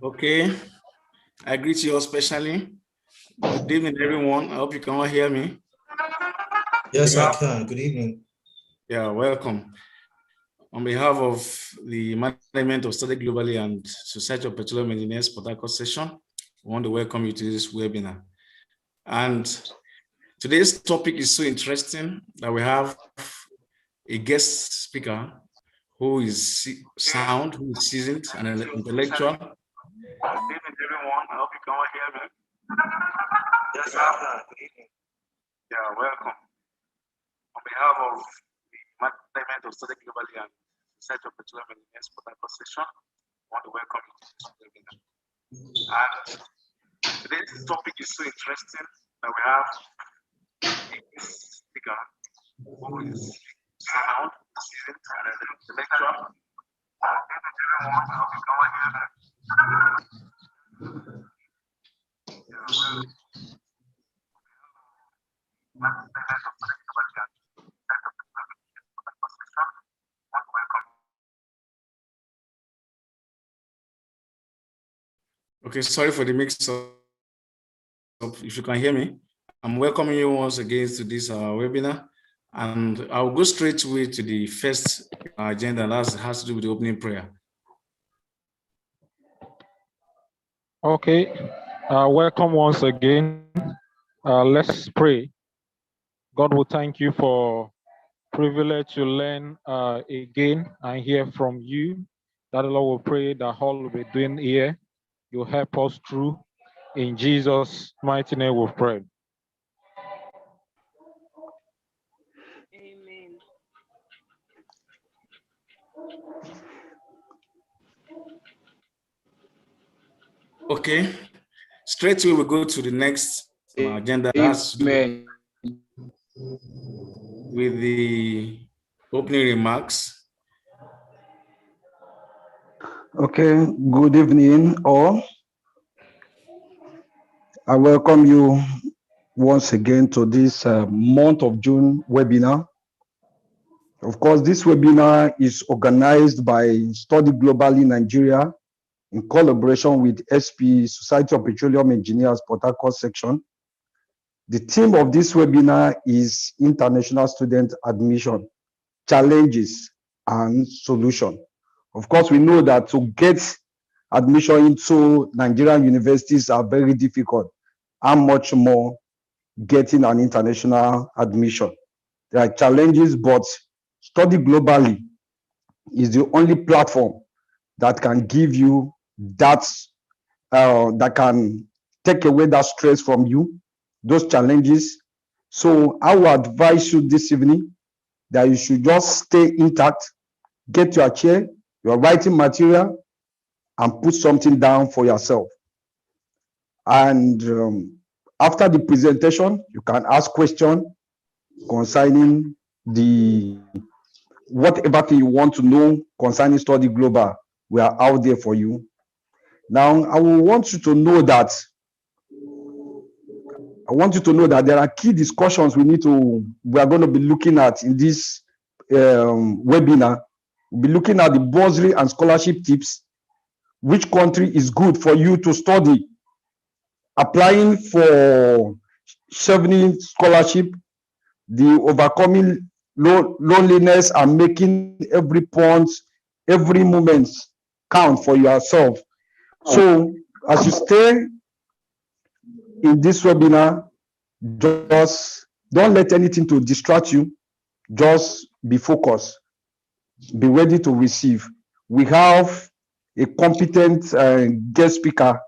Okay, I greet you all specially. Good evening, everyone. I hope you can all hear me. Yes, I can. Good evening. Yeah, welcome. On behalf of the Management of Study Globally and Society of Petroleum Engineers Port Harcourt session, I want to welcome you to this webinar. And today's topic is so interesting that we have a guest speaker who is sound, who is seasoned and an intellectual. Good evening, everyone. I hope you can all hear me. Yes, I can. Good evening. Yeah, welcome. On behalf of the Management of Study Globally and Society of Petroleum Engineers Port Harcourt session, I want to welcome you to this webinar. And today's topic is so interesting that we have a speaker who is sound, seasoned, and an intellectual. Everyone, I hope you can all hear me. Yeah, well, Okay, sorry for the mix-up. If you can hear me, I'm welcoming you once again to this webinar, and I'll go straight away to the first agenda, and that has to do with the opening prayer. Okay, welcome once again. Let's pray. God will thank you for privilege to learn again and hear from you. That the Lord will pray that all will be doing here. You'll help us through. In Jesus' mighty name we pray. Amen. Okay, straight away we go to the next agenda. That's with the opening remarks. Okay, good evening all. I welcome you once again to this month of June webinar. Of course, this webinar is organized by Study Globally Nigeria in collaboration with SP, Society of Petroleum Engineers Port Harcourt section. The theme of this webinar is International Student Admission, Challenges and Solution. Of course, we know that to get admission into Nigerian universities are very difficult, and much more getting an international admission. There are challenges, but Study Globally is the only platform that can give you that, that can take away that stress from you, those challenges. So I will advise you this evening that you should just stay intact, get your chair, your writing material, and put something down for yourself. And after the presentation, you can ask questions concerning the whatever thing you want to know concerning Study Global. We are out there for you. Now, I want you to know that there are key discussions we are going to be looking at in this webinar. We'll be looking at the bursary and scholarship tips, which country is good for you to study, applying for Chevening scholarship, the overcoming loneliness and making every point, every moment count for yourself. So as you stay in this webinar, just don't let anything to distract you. Just be focused. Be ready to receive. We have a competent guest speaker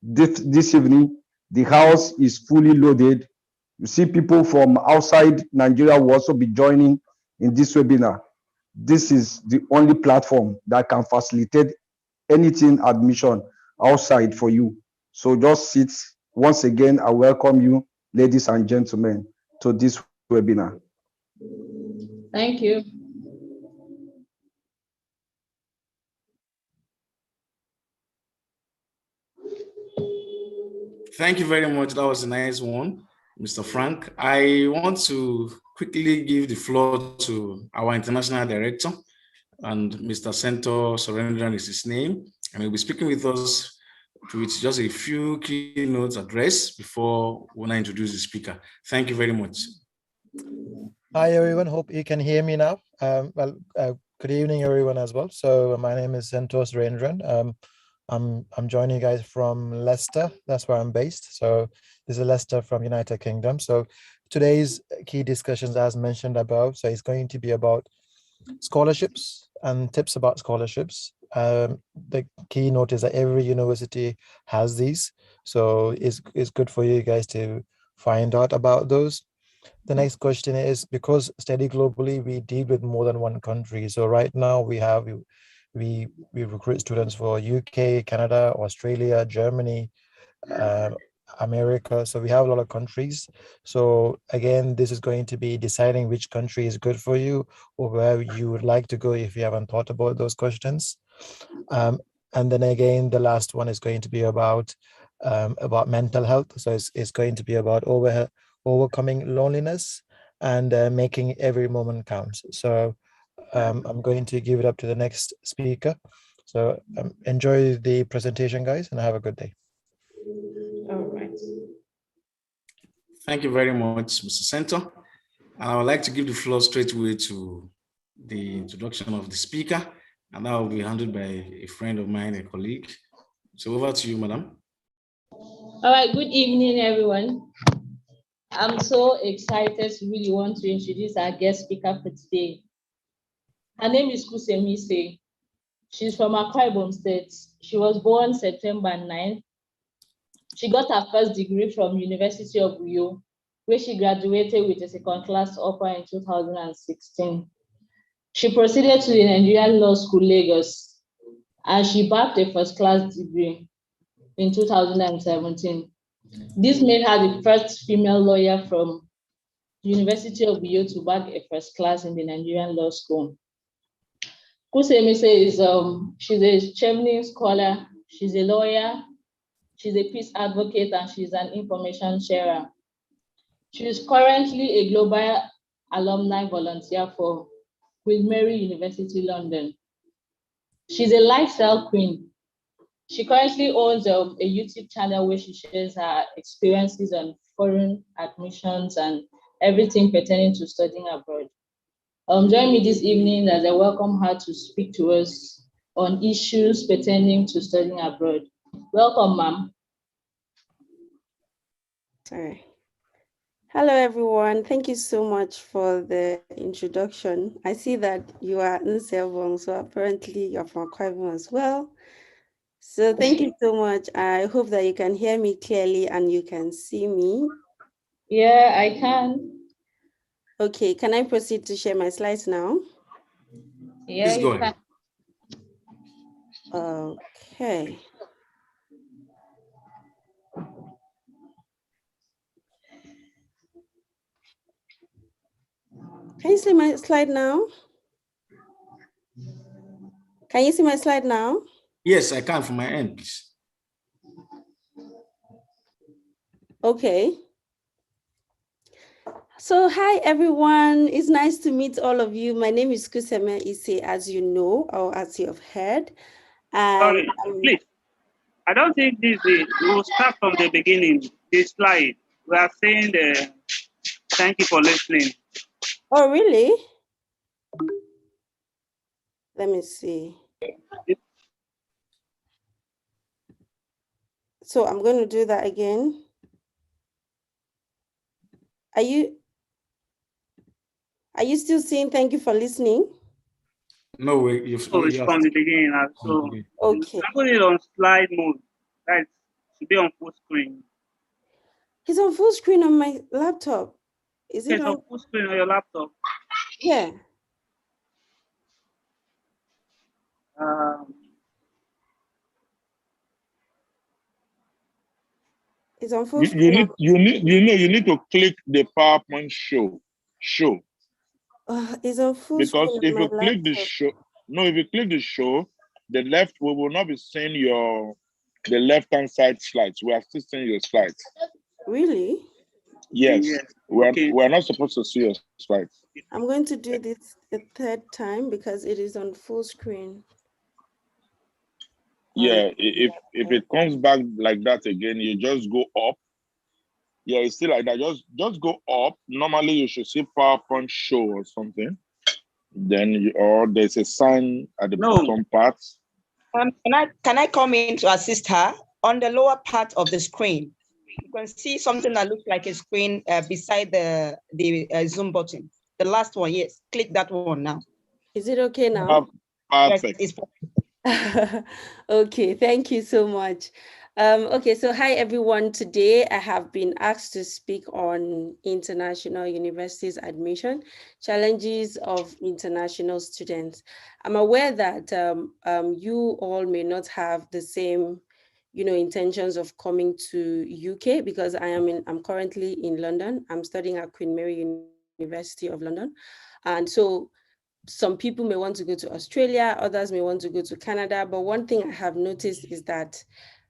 this evening. The house is fully loaded. You see people from outside Nigeria will also be joining in this webinar. This is the only platform that can facilitate anything admission outside for you. So just sit. Once again, I welcome you, ladies and gentlemen, to this webinar. Thank you. Thank you very much. That was a nice one, Mr. Frank. I want to quickly give the floor to our international director, and Mr. Sento Surendran is his name, and he'll be speaking with us with just a few keynote address before we now introduce the speaker. Thank you very much. Hi, everyone. Hope you can hear me now. Good evening, everyone, as well. So my name is Santos Rendran. I'm joining you guys from Leicester. That's where I'm based. So this is Leicester from United Kingdom. So today's key discussions, as mentioned above, so it's going to be about scholarships and tips about scholarships. The keynote is that every university has these. So it's good for you guys to find out about those. The next question is, because study globally, we deal with more than one country. So right now we recruit students for UK, Canada, Australia, Germany, America. So we have a lot of countries. So again, this is going to be deciding which country is good for you or where you would like to go if you haven't thought about those questions. And then again, the last one is going to be about mental health. So it's going to be about overcoming loneliness and making every moment count. So I'm going to give it up to the next speaker. So enjoy the presentation, guys, and have a good day. All right. Thank you very much, Mr. Center. And I would like to give the floor straight away to the introduction of the speaker, and that will be handled by a friend of mine, a colleague. So over to you, madam. All right, good evening, everyone. I'm so excited to really want to introduce our guest speaker for today. Her name is Kusemise. She's from Akwa Ibom State. She was born September 9th. She got her first degree from University of Uyo, where she graduated with a second-class offer in 2016. She proceeded to the Nigerian Law School, Lagos, and she backed a first-class degree in 2017. This made her the first female lawyer from University of Uyo to back a first class in the Nigerian Law School. Kusemise is she's a traveling scholar, she's a lawyer, she's a peace advocate, and she's an information sharer. She is currently a global alumni volunteer for Queen Mary University, London. She's a lifestyle queen. She currently owns a YouTube channel where she shares her experiences on foreign admissions and everything pertaining to studying abroad. Join me this evening as I welcome her to speak to us on issues pertaining to studying abroad. Welcome, ma'am. Sorry. Hello, everyone. Thank you so much for the introduction. I see that you are Nsevong, so apparently you're from Akwa Ibom as well. So thank you so much. I hope that you can hear me clearly and you can see me. Yeah, I can. Okay, can I proceed to share my slides now? Yeah, Please go you ahead. can. Okay. Can you see my slide now? Can you see my slide now? Yes, I can from my end, please. Okay. So hi, everyone. It's nice to meet all of you. My name is Kusemise, as you know, or as you have heard. And Sorry, please. I don't think this is, we'll start from the beginning. This slide, we are saying the thank you for listening. oh, really? Let me see. So I'm going to do that again. Are you still saying thank you for listening? No, It's from the beginning. So Okay. I put it on slide mode. That should be on full screen. It's on full screen on my laptop. Is it It's on full screen on your laptop. Yeah. It's on full screen. You need to click the PowerPoint show. It's on full Because screen if on you my click the laptop. show, no, if you click the show, the left we will not be seeing the left-hand side slides. We are still seeing your slides. Really? Yes. Okay. We're not supposed to see your slides. I'm going to do this a third time because it is on full screen. Yeah, if it comes back like that again, you just go up. Yeah, it's still like that. Just go up. Normally, you should see PowerPoint show or something. Then or there's a sign at the No. bottom part. Can I come in to assist her? On the lower part of the screen, you can see something that looks like a screen beside the Zoom button. The last one, yes. Click that one now. Is it okay now? Perfect. Yes, it's Okay, thank you so much. Okay, so hi everyone. Today I have been asked to speak on international universities admission, challenges of international students. I'm aware that you all may not have the same, intentions of coming to UK because I'm currently in London. I'm studying at Queen Mary University of London, and so some people may want to go to Australia, others may want to go to Canada. But one thing I have noticed is that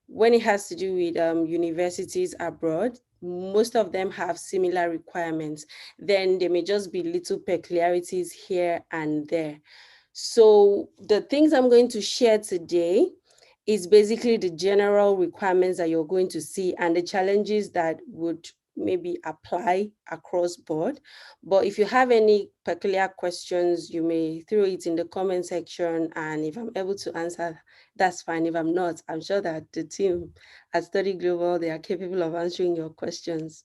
when it has to do with universities abroad, most of them have similar requirements. Then there may just be little peculiarities here and there. So the things I'm going to share today is basically the general requirements that you're going to see and the challenges that would maybe apply across board. But if you have any peculiar questions, you may throw it in the comment section, and if I'm able to answer, that's fine. If I'm not, I'm sure that the team at Study Global, they are capable of answering your questions.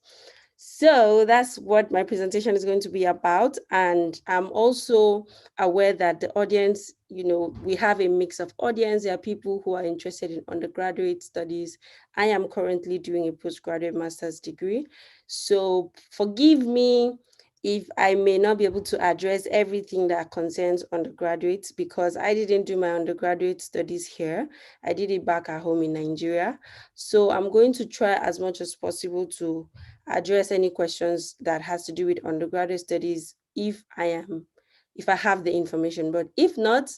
So that's what my presentation is going to be about. And I'm also aware that the audience, we have a mix of audience. There are people who are interested in undergraduate studies. I am currently doing a postgraduate master's degree. So forgive me if I may not be able to address everything that concerns undergraduates because I didn't do my undergraduate studies here. I did it back at home in Nigeria. So I'm going to try as much as possible to address any questions that has to do with undergraduate studies if I have the information. But if not,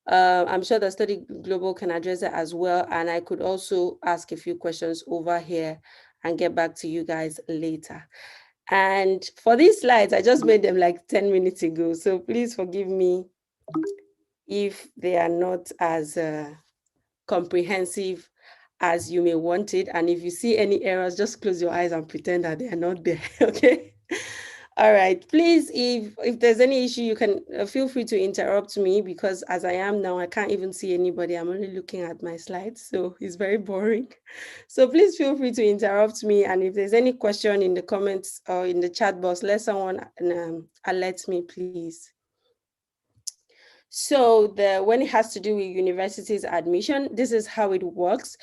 I'm sure that Study Global can address it as well. And I could also ask a few questions over here and get back to you guys later. And for these slides, I just made them like 10 minutes ago. So please forgive me if they are not as comprehensive as you may want it. And if you see any errors, just close your eyes and pretend that they are not there, okay? All right, please, if there's any issue, you can feel free to interrupt me because as I am now, I can't even see anybody. I'm only looking at my slides, so it's very boring. So please feel free to interrupt me. And if there's any question in the comments or in the chat box, let someone alert me, please. So when it has to do with universities admission, this is how it works.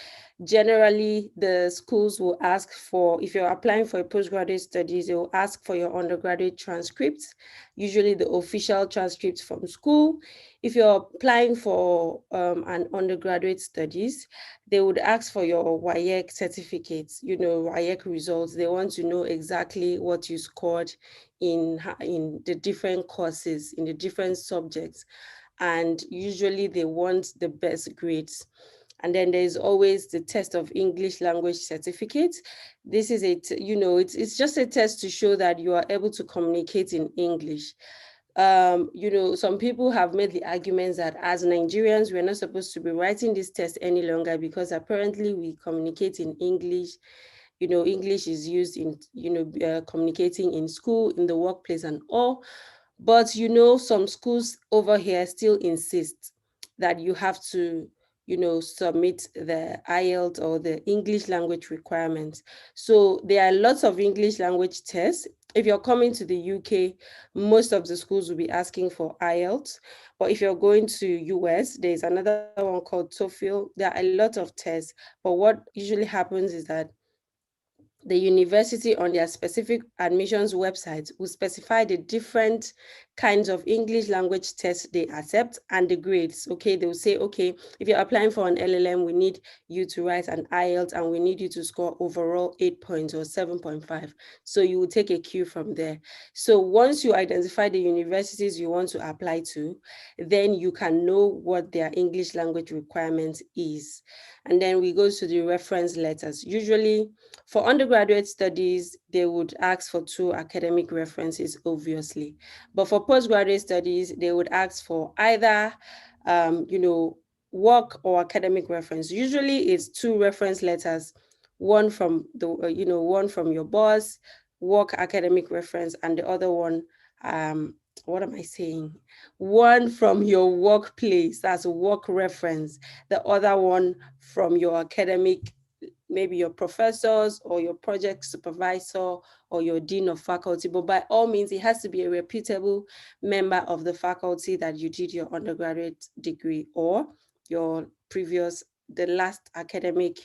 Generally, the schools will ask for, if you're applying for a postgraduate studies, they will ask for your undergraduate transcripts, usually the official transcripts from school. If you're applying for an undergraduate studies, they would ask for your WAEC certificates, WAEC results. They want to know exactly what you scored in the different courses, in the different subjects. And usually they want the best grades. And then there's always the test of English language certificate. This is it's just a test to show that you are able to communicate in English. Some people have made the arguments that as Nigerians, we're not supposed to be writing this test any longer because apparently we communicate in English. English is used in, communicating in school, in the workplace and all. But, some schools over here still insist that you have to, submit the IELTS or the English language requirements. So there are lots of English language tests. If you're coming to the UK, most of the schools will be asking for IELTS. But if you're going to US, there's another one called TOEFL. There are a lot of tests. But what usually happens is that the university on their specific admissions website will specify the different kinds of English language tests they accept and the grades. Okay, they will say, okay, if you're applying for an LLM, we need you to write an IELTS and we need you to score overall 8 points or 7.5. So you will take a cue from there. So once you identify the universities you want to apply to, then you can know what their English language requirement is. And then we go to the reference letters. Usually for undergraduate studies, they would ask for 2 academic references, obviously. But for postgraduate studies, they would ask for either, work or academic reference. Usually it's 2 reference letters, one from the, one from your boss, work academic reference, and the other one, what am I saying? One from your workplace, that's a work reference. The other one from your academic, maybe your professors or your project supervisor or your dean of faculty. But by all means, it has to be a reputable member of the faculty that you did your undergraduate degree or your previous, the last academic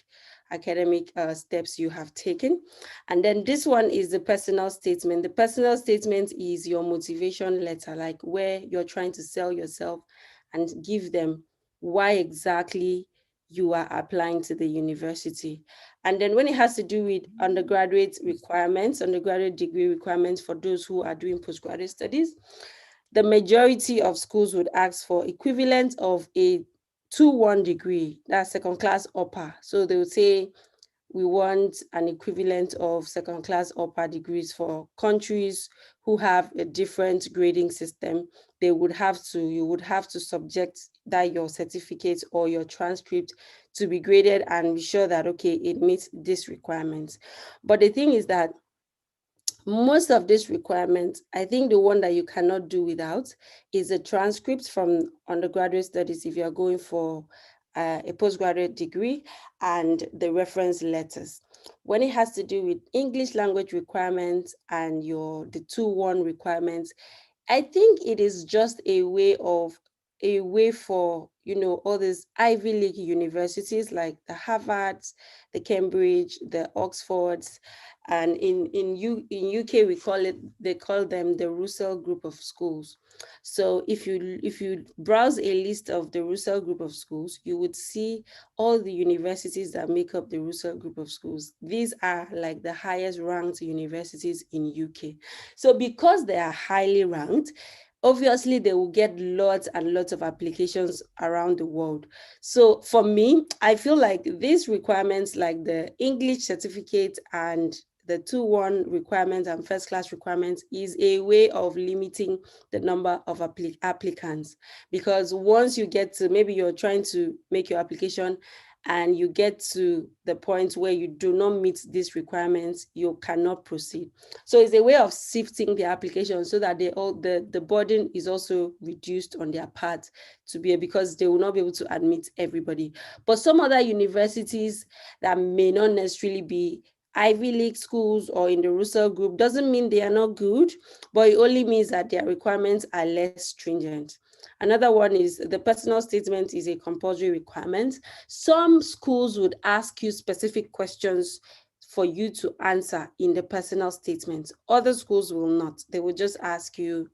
steps you have taken. And then this one is the personal statement. The personal statement is your motivation letter, like where you're trying to sell yourself and give them why exactly you are applying to the university. And then when it has to do with undergraduate requirements, undergraduate degree requirements for those who are doing postgraduate studies, the majority of schools would ask for equivalent of a 2-1 degree, that's second class upper. So they would say, we want an equivalent of second class upper degrees. For countries who have a different grading system, you would have to subject that your certificate or your transcript to be graded and be sure that, okay, it meets these requirements. But the thing is that most of these requirements, I think the one that you cannot do without is a transcript from undergraduate studies if you're going for a postgraduate degree, and the reference letters. When it has to do with English language requirements and the 2-1 requirements, I think it is just a way for, all these Ivy League universities like the Harvards, the Cambridge, the Oxfords, and in UK they call them the Russell Group of Schools. So if you browse a list of the Russell Group of Schools, you would see all the universities that make up the Russell Group of Schools. These are like the highest ranked universities in UK. So because they are highly ranked, obviously they will get lots and lots of applications around the world. So for me, I feel like these requirements, like the English certificate and the 2-1 requirements and first class requirements, is a way of limiting the number of applicants. Because once you get to, maybe you're trying to make your application and you get to the point where you do not meet these requirements, you cannot proceed. So it's a way of sifting the application so that the burden is also reduced on their part because they will not be able to admit everybody. But some other universities that may not necessarily be Ivy League schools or in the Russell Group doesn't mean they are not good, but it only means that their requirements are less stringent. Another one is the personal statement is a compulsory requirement. Some schools would ask you specific questions for you to answer in the personal statement. Other schools will not. They will just ask you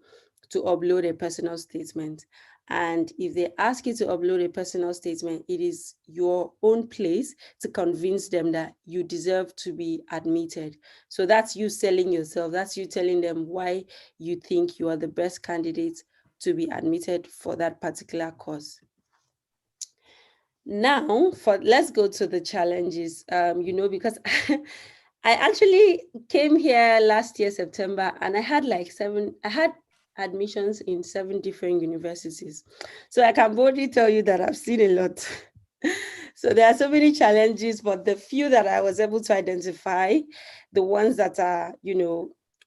to upload a personal statement. And if they ask you to upload a personal statement, it is your own place to convince them that you deserve to be admitted. So that's you selling yourself. That's you telling them why you think you are the best candidate to be admitted for that particular course. Now, let's go to the challenges, because I actually came here last year, September, and I had admissions in 7 different universities. So I can boldly tell you that I've seen a lot. So there are so many challenges, but the few that I was able to identify, the ones that are,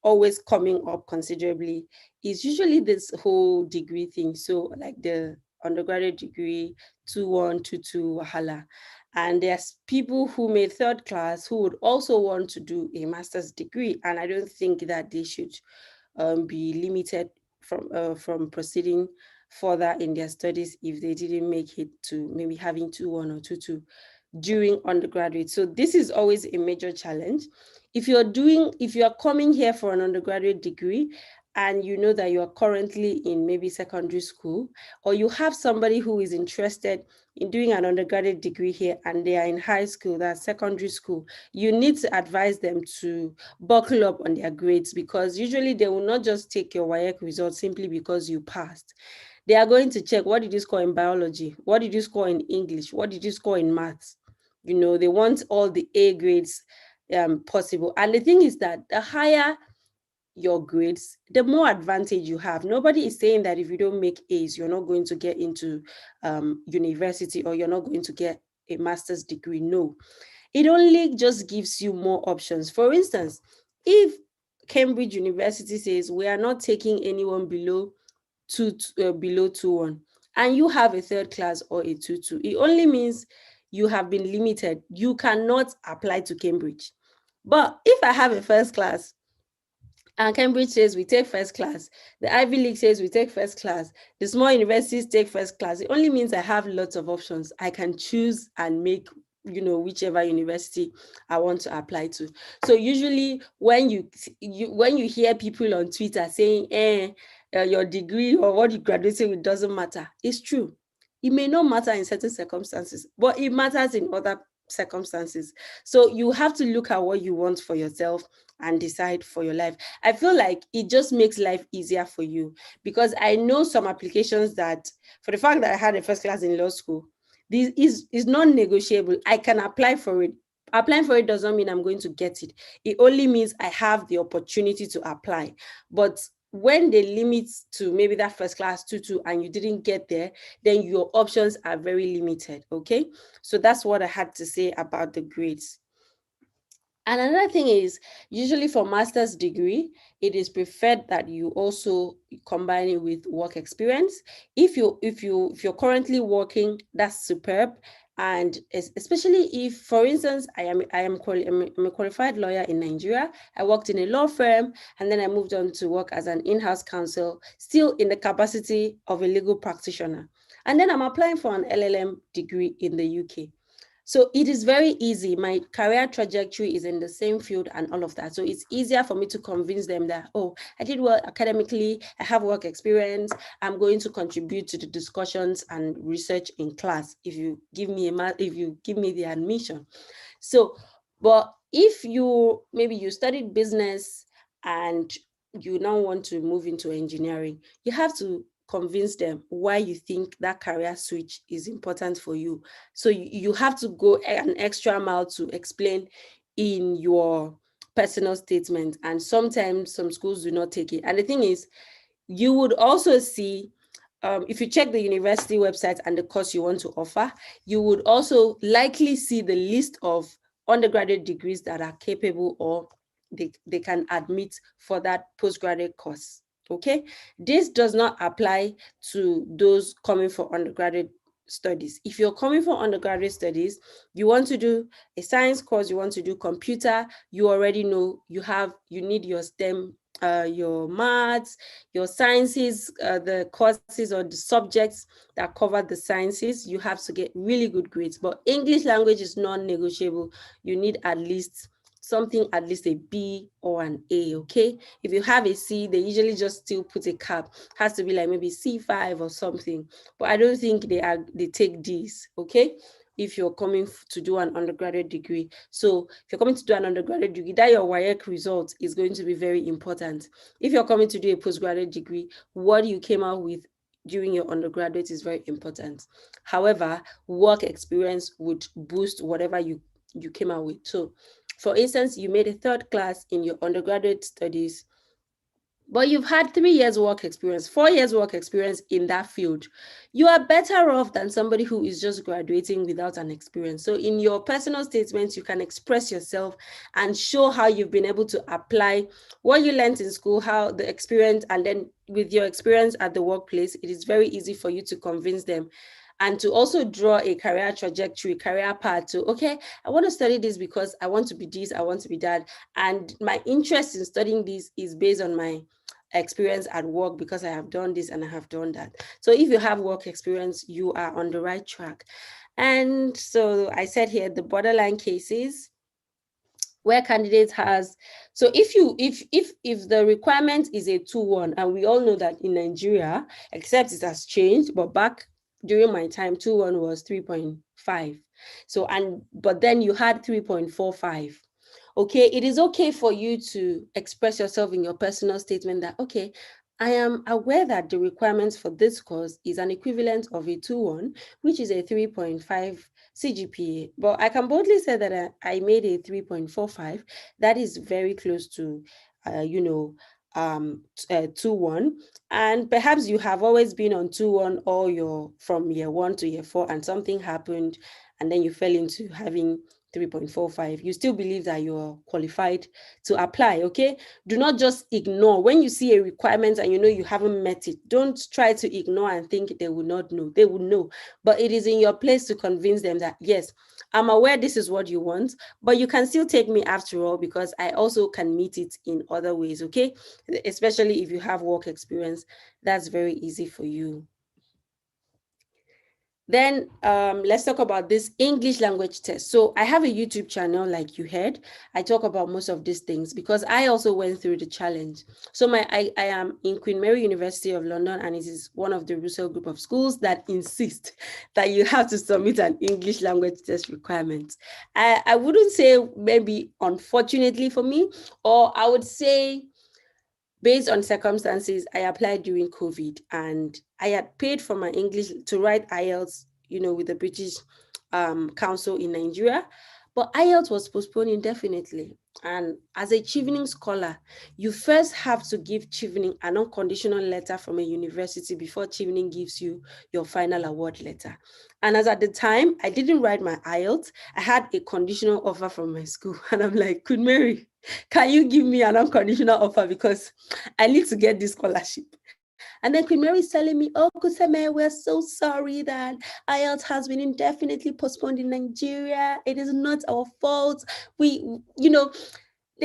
always coming up considerably, is usually this whole degree thing. So like the undergraduate degree, 2-1, 2-2, wahala. And there's people who made 3rd class who would also want to do a master's degree. And I don't think that they should be limited from proceeding further in their studies if they didn't make it to maybe having 2-1 or 2-2 during undergraduate. So this is always a major challenge. If you're coming here for an undergraduate degree and you know that you are currently in maybe secondary school, or you have somebody who is interested in doing an undergraduate degree here and they are in high school, that's secondary school, you need to advise them to buckle up on their grades, because usually they will not just take your WAEC results simply because you passed. They are going to check, what did you score in biology? What did you score in English? What did you score in maths? They want all the A grades possible. And the thing is that the higher your grades, the more advantage you have. Nobody is saying that if you don't make A's, you're not going to get into university or you're not going to get a master's degree. No, it only just gives you more options. For instance, if Cambridge University says we are not taking anyone below 2-1, and you have a third class or a 2-2, it only means you have been limited. You cannot apply to Cambridge. But if I have a first class and Cambridge says we take first class, the Ivy League says we take first class, the small universities take first class, it only means I have lots of options. I can choose and make, whichever university I want to apply to. So usually when you hear people on Twitter saying, your degree or what you graduated with doesn't matter, it's true. It may not matter in certain circumstances, but it matters in other circumstances. So you have to look at what you want for yourself and decide for your life. I feel like it just makes life easier for you, because I know some applications that, for the fact that I had a first class in law school, this is non-negotiable. I can apply for it. Applying for it doesn't mean I'm going to get it. It only means I have the opportunity to apply. But when they limit to maybe that first class 2-2 and you didn't get there, then your options are very limited. Okay, so that's what I had to say about the grades. And another thing is, usually for master's degree, it is preferred that you also combine it with work experience. If you're currently working, that's superb. And especially if, for instance, I'm a qualified lawyer in Nigeria. I worked in a law firm, and then I moved on to work as an in-house counsel, still in the capacity of a legal practitioner. And then I'm applying for an LLM degree in the UK. So it is very easy. My career trajectory is in the same field and all of that. So it's easier for me to convince them that, oh, I did well academically, I have work experience, I'm going to contribute to the discussions and research in class if you give me the admission. So, but if maybe you studied business and you now want to move into engineering, you have to convince them why you think that career switch is important for you. So you have to go an extra mile to explain in your personal statement. And sometimes some schools do not take it. And the thing is, you would also see, if you check the university website and the course you want to offer, you would also likely see the list of undergraduate degrees that are capable or they can admit for that postgraduate course. Okay, this does not apply to those coming for undergraduate studies. If you're coming for undergraduate studies, you want to do a science course, you want to do computer, you already know you need your STEM, your maths, your sciences, the courses or the subjects that cover the sciences, you have to get really good grades. But English language is non-negotiable. You need at least a B or an A, okay? If you have a C, they usually just still put a cap. It has to be like maybe C5 or something. But I don't think they take Ds, okay? If you're coming to do an undergraduate degree. So if you're coming to do an undergraduate degree, that your WAEC result is going to be very important. If you're coming to do a postgraduate degree, what you came out with during your undergraduate is very important. However, work experience would boost whatever you came out with. So for instance, you made a third class in your undergraduate studies, but you've had 3 years work experience, 4 years work experience in that field. You are better off than somebody who is just graduating without an experience. So in your personal statements, you can express yourself and show how you've been able to apply what you learned in school, how the experience, and then with your experience at the workplace, it is very easy for you to convince them. And to also draw a career trajectory, career path to, okay, I want to study this because I want to be this, I want to be that. And my interest in studying this is based on my experience at work because I have done this and I have done that. So if you have work experience, you are on the right track. And so I said here, the borderline cases where candidates has, so if the requirement is a 2-1, and we all know that in Nigeria, except it has changed, but back during my time, 2-1 was 3.5. So, but then you had 3.45. Okay, it is okay for you to express yourself in your personal statement that, okay, I am aware that the requirements for this course is an equivalent of a 2-1, which is a 3.5 CGPA. But I can boldly say that I made a 3.45. That is very close to, 2-1, and perhaps you have always been on 2-1 all from year 1 to year 4, and something happened, and then you fell into having 3.45. You still believe that you're qualified to apply. Okay, do not just ignore when you see a requirement and you know you haven't met it. Don't try to ignore and think they will not know. They will know, but it is in your place to convince them that yes, I'm aware this is what you want, but you can still take me after all, because I also can meet it in other ways. Okay, especially if you have work experience, that's very easy for you. Then let's talk about this English language test. So I have a YouTube channel, like you heard. I talk about most of these things because I also went through the challenge. So I am in Queen Mary University of London, and it is one of the Russell group of schools that insist that you have to submit an English language test requirement. I wouldn't say maybe unfortunately for me, or I would say based on circumstances, I applied during COVID, and I had paid for my English to write IELTS, with the British Council in Nigeria, but IELTS was postponed indefinitely. And as a Chevening scholar, you first have to give Chevening an unconditional letter from a university before Chevening gives you your final award letter. And as at the time, I didn't write my IELTS, I had a conditional offer from my school. And I'm like, Queen Mary, can you give me an unconditional offer, because I need to get this scholarship? And then Queen Mary is telling me, oh, Kuseme, we're so sorry that IELTS has been indefinitely postponed in Nigeria. It is not our fault. They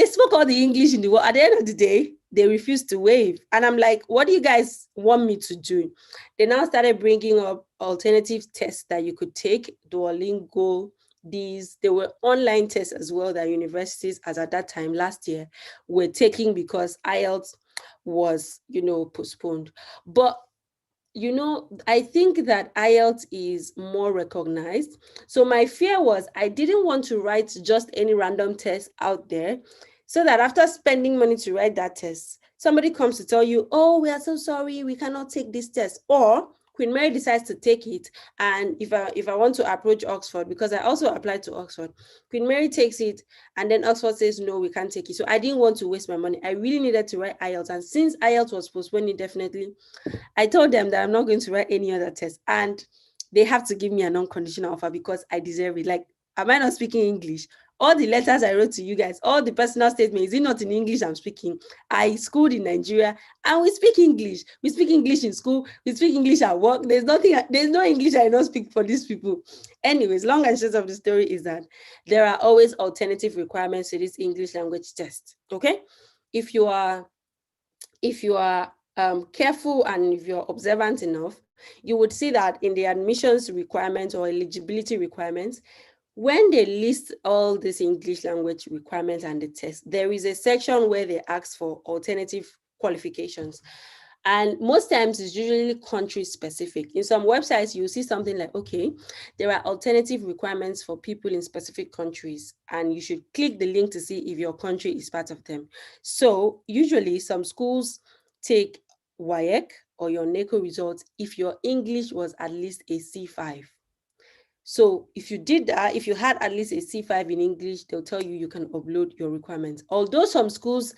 spoke all the English in the world. At the end of the day, they refused to waive. And I'm like, what do you guys want me to do? They now started bringing up alternative tests that you could take, Duolingo. There were online tests as well that universities, as at that time last year, were taking because IELTS was, postponed. But, I think that IELTS is more recognized. So my fear was I didn't want to write just any random test out there, so that after spending money to write that test, somebody comes to tell you, oh, we are so sorry, we cannot take this test. Or Queen Mary decides to take it, and if I want to approach Oxford, because I also applied to Oxford, Queen Mary takes it, and then Oxford says, no, we can't take it. So I didn't want to waste my money. I really needed to write IELTS, and since IELTS was postponed indefinitely, I told them that I'm not going to write any other test, and they have to give me an unconditional offer because I deserve it. Like, am I not speaking English? All the letters I wrote to you guys, all the personal statements, is it not in English I'm speaking? I schooled in Nigeria and we speak English. We speak English in school. We speak English at work. There's no English I don't speak for these people. Anyways, long and short of the story is that there are always alternative requirements to this English language test. Okay? If you are careful and if you're observant enough, you would see that in the admissions requirements or eligibility requirements, when they list all these English language requirements and the test, there is a section where they ask for alternative qualifications. And most times it's usually country specific. In some websites, you'll see something like, okay, there are alternative requirements for people in specific countries, and you should click the link to see if your country is part of them. So usually some schools take WAEC or your NECO results if your English was at least a C5. So if you did that, if you had at least a C5 in English, they'll tell you can upload your requirements. Although some schools,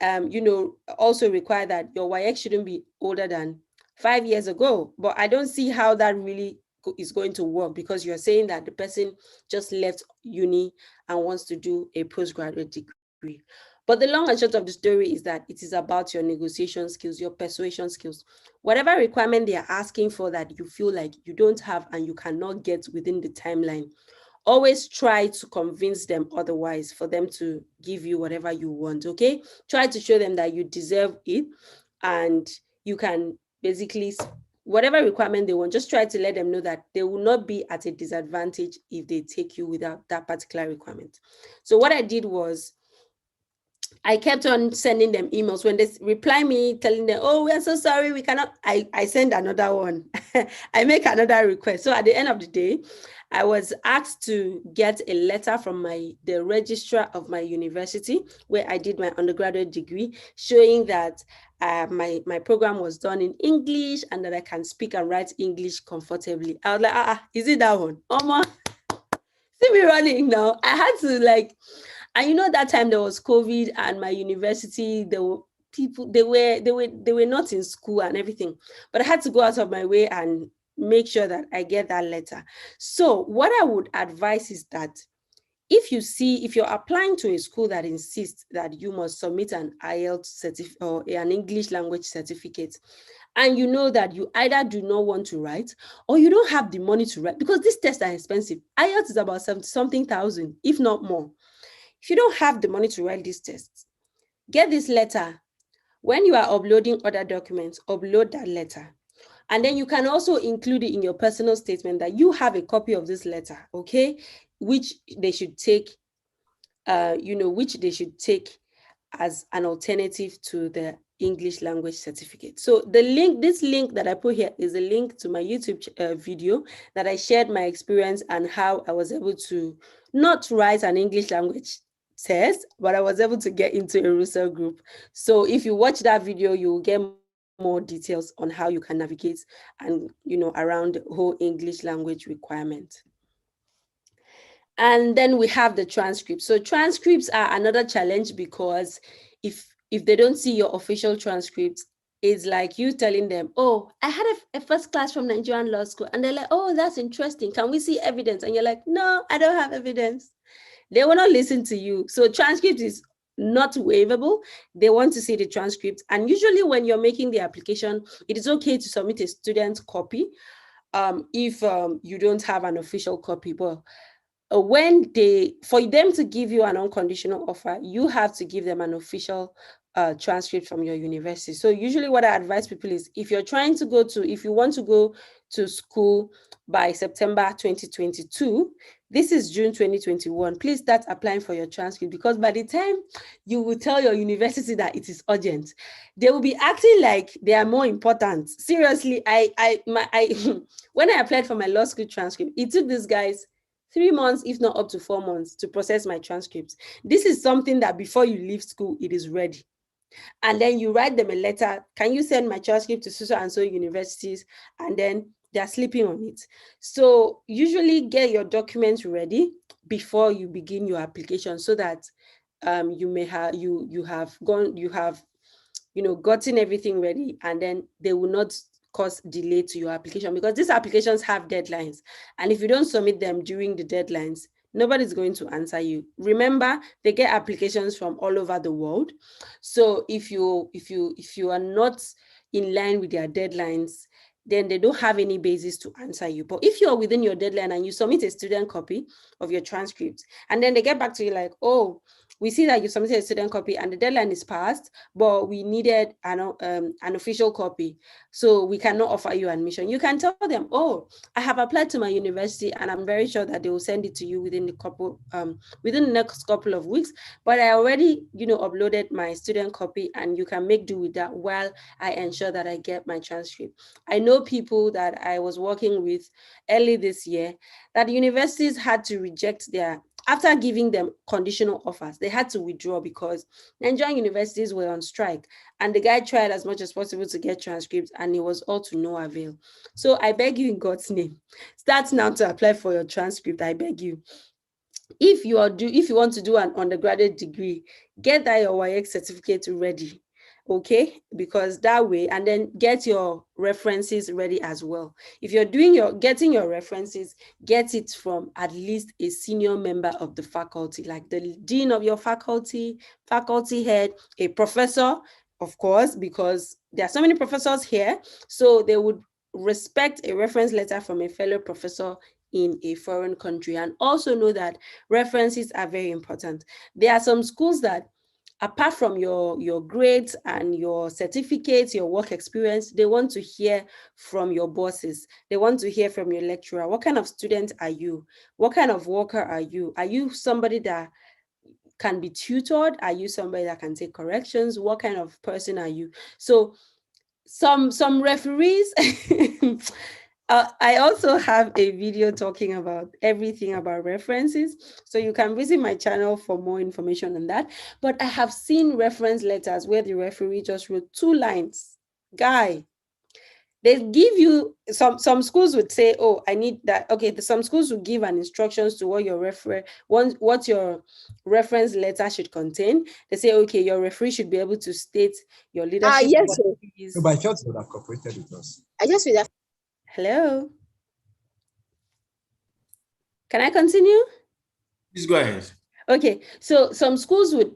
also require that your WAEC shouldn't be older than 5 years ago. But I don't see how that really is going to work, because you're saying that the person just left uni and wants to do a postgraduate degree. But the long and short of the story is that it is about your negotiation skills, your persuasion skills. Whatever requirement they are asking for that you feel like you don't have and you cannot get within the timeline, always try to convince them otherwise for them to give you whatever you want, okay? Try to show them that you deserve it and you can basically, whatever requirement they want, just try to let them know that they will not be at a disadvantage if they take you without that particular requirement. So what I did was, I kept on sending them emails. When they reply me telling them, oh, we are so sorry, we cannot, I send another one. I make another request. So at the end of the day, I was asked to get a letter from the registrar of my university where I did my undergraduate degree, showing that my program was done in English and that I can speak and write English comfortably. I was like, is it that one? Oma, see me running now. I had to and that time there was COVID and my university, people, they were not in school and everything, but I had to go out of my way and make sure that I get that letter. So what I would advise is that if you're applying to a school that insists that you must submit an IELTS certificate or an English language certificate, and you know that you either do not want to write or you don't have the money to write, because these tests are expensive. IELTS is about 70-something thousand, if not more. If you don't have the money to write these tests, get this letter. When you are uploading other documents, upload that letter. And then you can also include it in your personal statement that you have a copy of this letter, okay? Which they should take, which they should take as an alternative to the English language certificate. So this link that I put here is a link to my YouTube video that I shared my experience and how I was able to not write an English language test, but I was able to get into a Russell group. So if you watch that video, you will get more details on how you can navigate and, around the whole English language requirement. And then we have the transcripts. So transcripts are another challenge, because if they don't see your official transcripts, it's like you telling them, oh, I had a first class from Nigerian law school. And they're like, oh, that's interesting. Can we see evidence? And you're like, no, I don't have evidence. They will not listen to you. So transcript is not waivable. They want to see the transcript. And usually when you're making the application, it is okay to submit a student copy if you don't have an official copy. But for them to give you an unconditional offer, you have to give them an official transcript from your university. So usually what I advise people is, if you want to go to school by September 2022, this is June 2021, please start applying for your transcript, because by the time you will tell your university that it is urgent, they will be acting like they are more important. Seriously, when I applied for my law school transcript, it took these guys 3 months, if not up to 4 months, to process my transcripts. This is something that before you leave school, it is ready. And then you write them a letter, can you send my transcript to so and so universities? And then they're sleeping on it. So usually get your documents ready before you begin your application, so that you have gotten everything ready, and then they will not cause delay to your application, because these applications have deadlines. And if you don't submit them during the deadlines, nobody's going to answer you. Remember, they get applications from all over the world. So if you are not in line with their deadlines, then they don't have any basis to answer you. But if you're within your deadline and you submit a student copy of your transcript, and then they get back to you like, oh, we see that you submitted a student copy and the deadline is passed, but we needed an official copy, so we cannot offer you admission. You can tell them, oh, I have applied to my university and I'm very sure that they will send it to you within the next couple of weeks, but I already, uploaded my student copy, and you can make do with that while I ensure that I get my transcript. I know people that I was working with early this year that universities had to reject after giving them conditional offers, they had to withdraw because Nigerian universities were on strike, and the guy tried as much as possible to get transcripts, and it was all to no avail. So I beg you in God's name, start now to apply for your transcript. I beg you. If you want to do an undergraduate degree, get that your WAEC certificate ready. Okay, because that way, and then get your references ready as well. If you're getting your references, get it from at least a senior member of the faculty, like the dean of your faculty head, a professor, of course, because there are so many professors here, so they would respect a reference letter from a fellow professor in a foreign country. And also know that references are very important. There are some schools that, apart from your grades and your certificates, your work experience, they want to hear from your bosses. They want to hear from your lecturer. What kind of student are you? What kind of worker are you? Are you somebody that can be tutored? Are you somebody that can take corrections? What kind of person are you? So some referees, I also have a video talking about everything about references, so you can visit my channel for more information on that. But I have seen reference letters where the referee just wrote 2 lines. Guy, They give you some schools would say, oh, I need that. Okay, some schools would give an instructions to what your reference letter should contain. They say, okay, your referee should be able to state your leadership yes. qualities. No, but I felt you would have cooperated with us. I just feel that. Hello. Can I continue? Please go ahead. Okay, so some schools would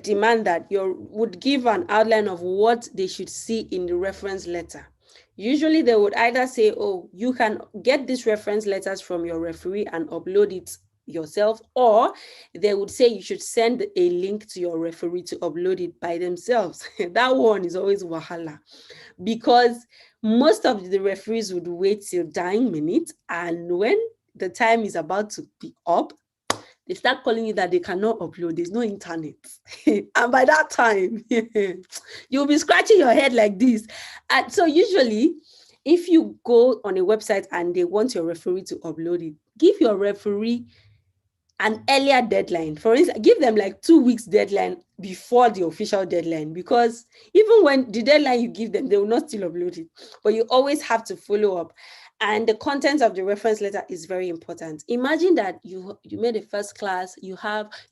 demand that would give an outline of what they should see in the reference letter. Usually they would either say, oh, you can get these reference letters from your referee and upload it yourself, or they would say you should send a link to your referee to upload it by themselves. That one is always wahala, because most of the referees would wait till dying minute, and when the time is about to be up, they start calling you that they cannot upload, there's no internet. And by that time, you'll be scratching your head like this. And so usually, if you go on a website and they want your referee to upload it, give your referee an earlier deadline. For instance, give them like 2 weeks deadline before the official deadline, because even when the deadline you give them, they will not still upload it. But you always have to follow up. And the content of the reference letter is very important. Imagine that you made a first class, you're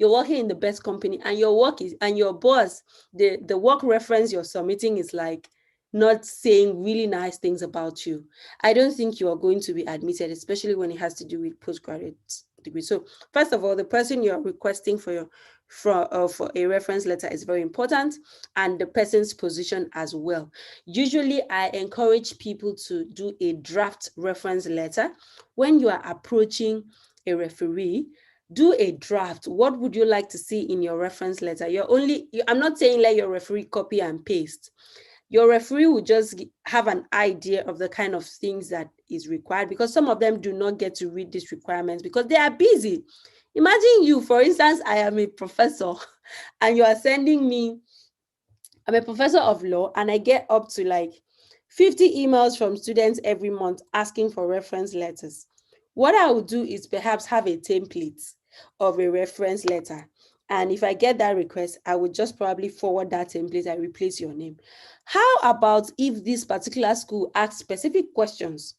working in the best company, and your boss, the work reference you're submitting is like not saying really nice things about you. I don't think you are going to be admitted, especially when it has to do with postgraduate degree. So first of all, the person you're requesting for a reference letter is very important, and the person's position as well. Usually I encourage people to do a draft reference letter. When you are approaching a referee, do a draft. What would you like to see in your reference letter? I'm not saying let your referee copy and paste. Your referee will just have an idea of the kind of things that is required, because some of them do not get to read these requirements because they are busy. Imagine you, for instance, I am a professor and you are sending me, I'm a professor of law, and I get up to like 50 emails from students every month asking for reference letters. What I would do is perhaps have a template of a reference letter. And if I get that request, I would just probably forward that template and replace your name. How about if this particular school asks specific questions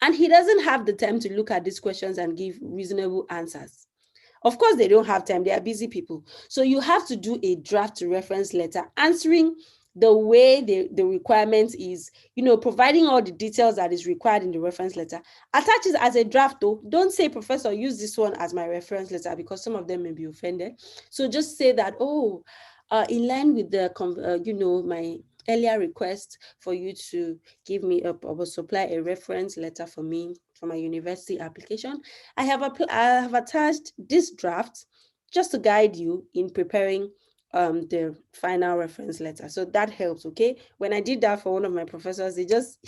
and he doesn't have the time to look at these questions and give reasonable answers? Of course, they don't have time. They are busy people. So you have to do a draft reference letter answering the way the requirement is, providing all the details that is required in the reference letter. Attach it as a draft though. Don't say, Professor, use this one as my reference letter, because some of them may be offended. So just say that, in line with the, my earlier request for you to give me supply a reference letter for me for my university application, I have attached this draft just to guide you in preparing the final reference letter. So that helps. Okay, when I did that for one of my professors,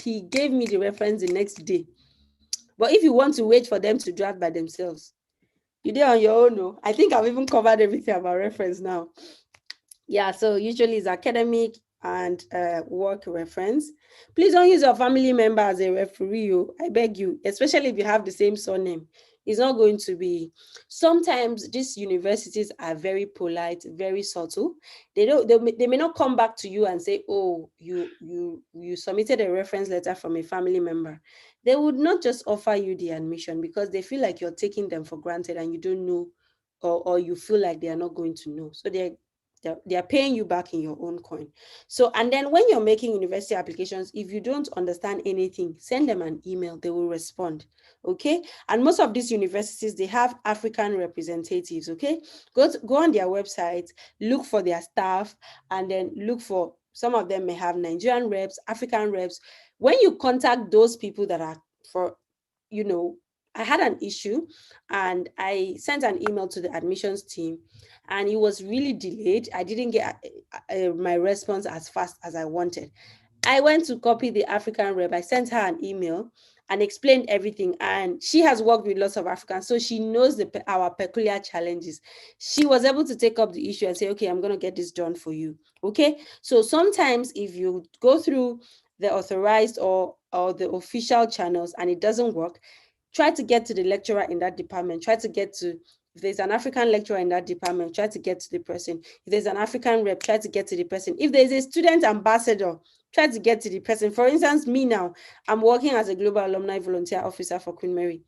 he gave me the reference the next day. But if you want to wait for them to draft by themselves, you do on your own. No, I think I've even covered everything about reference now. Yeah, so usually it's academic and work reference. Please don't use your family member as a referee. I beg you, especially if you have the same surname. It's not going to be. Sometimes these universities are very polite, very subtle. They may not come back to you and say, oh, you submitted a reference letter from a family member. They would not just offer you the admission because they feel like you're taking them for granted and you don't know, or you feel like they are not going to know. So they are paying you back in your own coin. So, and then when you're making university applications, if you don't understand anything, send them an email, they will respond. Okay. And most of these universities, they have African representatives. Okay. Go on their website, look for their staff, and then look for, some of them may have Nigerian reps, African reps. When you contact those people that are for, I had an issue and I sent an email to the admissions team and it was really delayed. I didn't get my response as fast as I wanted. I went to copy the African rep. I sent her an email and explained everything. And she has worked with lots of Africans, so she knows our peculiar challenges. She was able to take up the issue and say, okay, I'm going to get this done for you. Okay. So sometimes if you go through the authorized or the official channels and it doesn't work, try to get to the lecturer in that department. Try to get to, if there's an African lecturer in that department, try to get to the person. If there's an African rep, try to get to the person. If there's a student ambassador, try to get to the person. For instance, me now, I'm working as a global alumni volunteer officer for Queen Mary.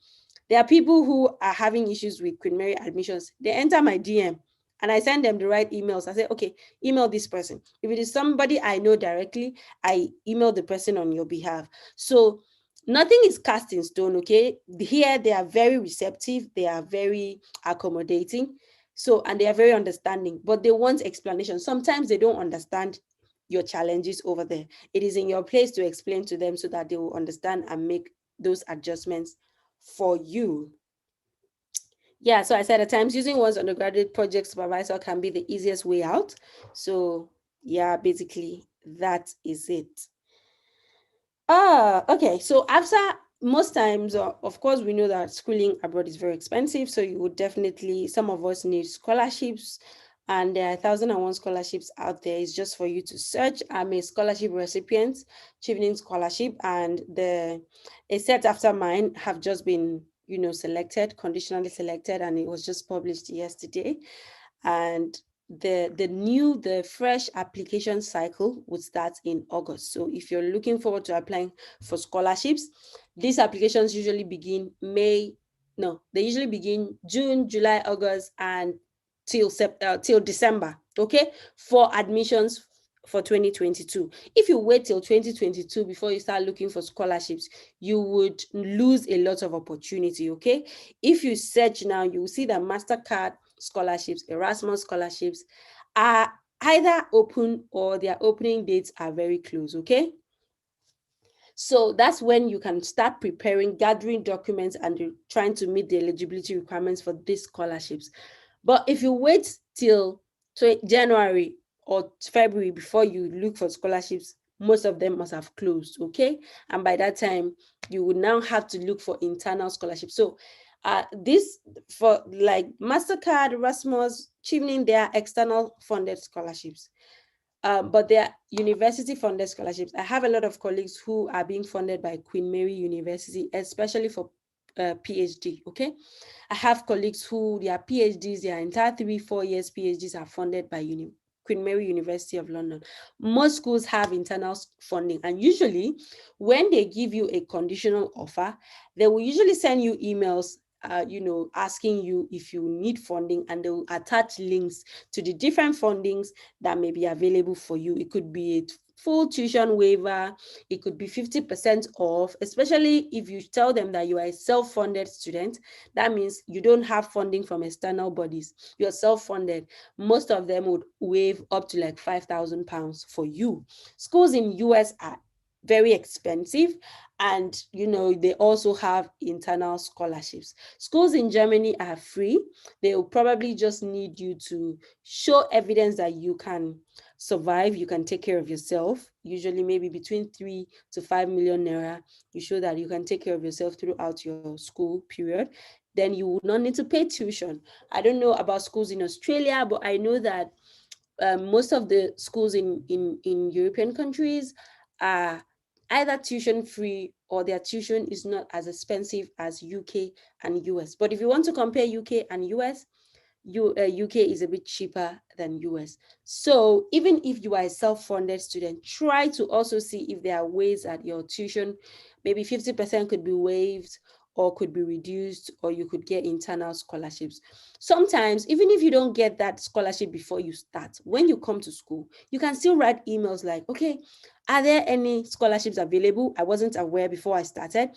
There are people who are having issues with Queen Mary admissions. They enter my DM and I send them the right emails. I say, okay, email this person. If it is somebody I know directly, I email the person on your behalf. So nothing is cast in stone, okay? Here, they are very receptive. They are very accommodating. So, and they are very understanding, but they want explanation. Sometimes they don't understand your challenges over there. It is in your place to explain to them so that they will understand and make those adjustments for you. Yeah, so I said at times using one's undergraduate project supervisor can be the easiest way out. So yeah, basically that is it. Okay, so after most times, of course, we know that schooling abroad is very expensive. So you would definitely, some of us need scholarships, and there are 1,001 scholarships out there. It's just for you to search. I'm a scholarship recipient, Chevening Scholarship, and a set after mine have just been, selected, conditionally selected, and it was just published yesterday. And the fresh application cycle would start in August. So if you're looking forward to applying for scholarships, these applications usually begin they usually begin June, July, August, and till December, okay, for admissions for 2022. If you wait till 2022 before you start looking for scholarships, you would lose a lot of opportunity, okay? If you search now, you will see that MasterCard scholarships, Erasmus scholarships are either open or their opening dates are very close, okay? So that's when you can start preparing, gathering documents, and trying to meet the eligibility requirements for these scholarships. But if you wait till January or February before you look for scholarships, most of them must have closed, okay? And by that time, you would now have to look for internal scholarships. So this, for like MasterCard, Erasmus, Chevening, they are external funded scholarships. But they are university funded scholarships. I have a lot of colleagues who are being funded by Queen Mary University, especially for PhD, okay? I have colleagues who their PhDs, their entire 3-4 years PhDs are funded by Queen Mary University of London. Most schools have internal funding, and usually when they give you a conditional offer, they will usually send you emails asking you if you need funding, and they will attach links to the different fundings that may be available for you. It could be a full tuition waiver, it could be 50% off, especially if you tell them that you are a self-funded student. That means you don't have funding from external bodies, you're self-funded. Most of them would waive up to like £5,000 for you. Schools in US are very expensive, and they also have internal scholarships. Schools in Germany are free. They will probably just need you to show evidence that you can survive, you can take care of yourself, usually maybe between 3 to 5 million naira. You show that you can take care of yourself throughout your school period, then you would not need to pay tuition. I don't know about schools in Australia, but I know that most of the schools in European countries are either tuition free or their tuition is not as expensive as UK and US. But if you want to compare UK and US, UK is a bit cheaper than US. So even if you are a self-funded student, try to also see if there are ways that your tuition, maybe 50% could be waived or could be reduced, or you could get internal scholarships. Sometimes, even if you don't get that scholarship before you start, when you come to school, you can still write emails like, okay, are there any scholarships available? I wasn't aware before I started.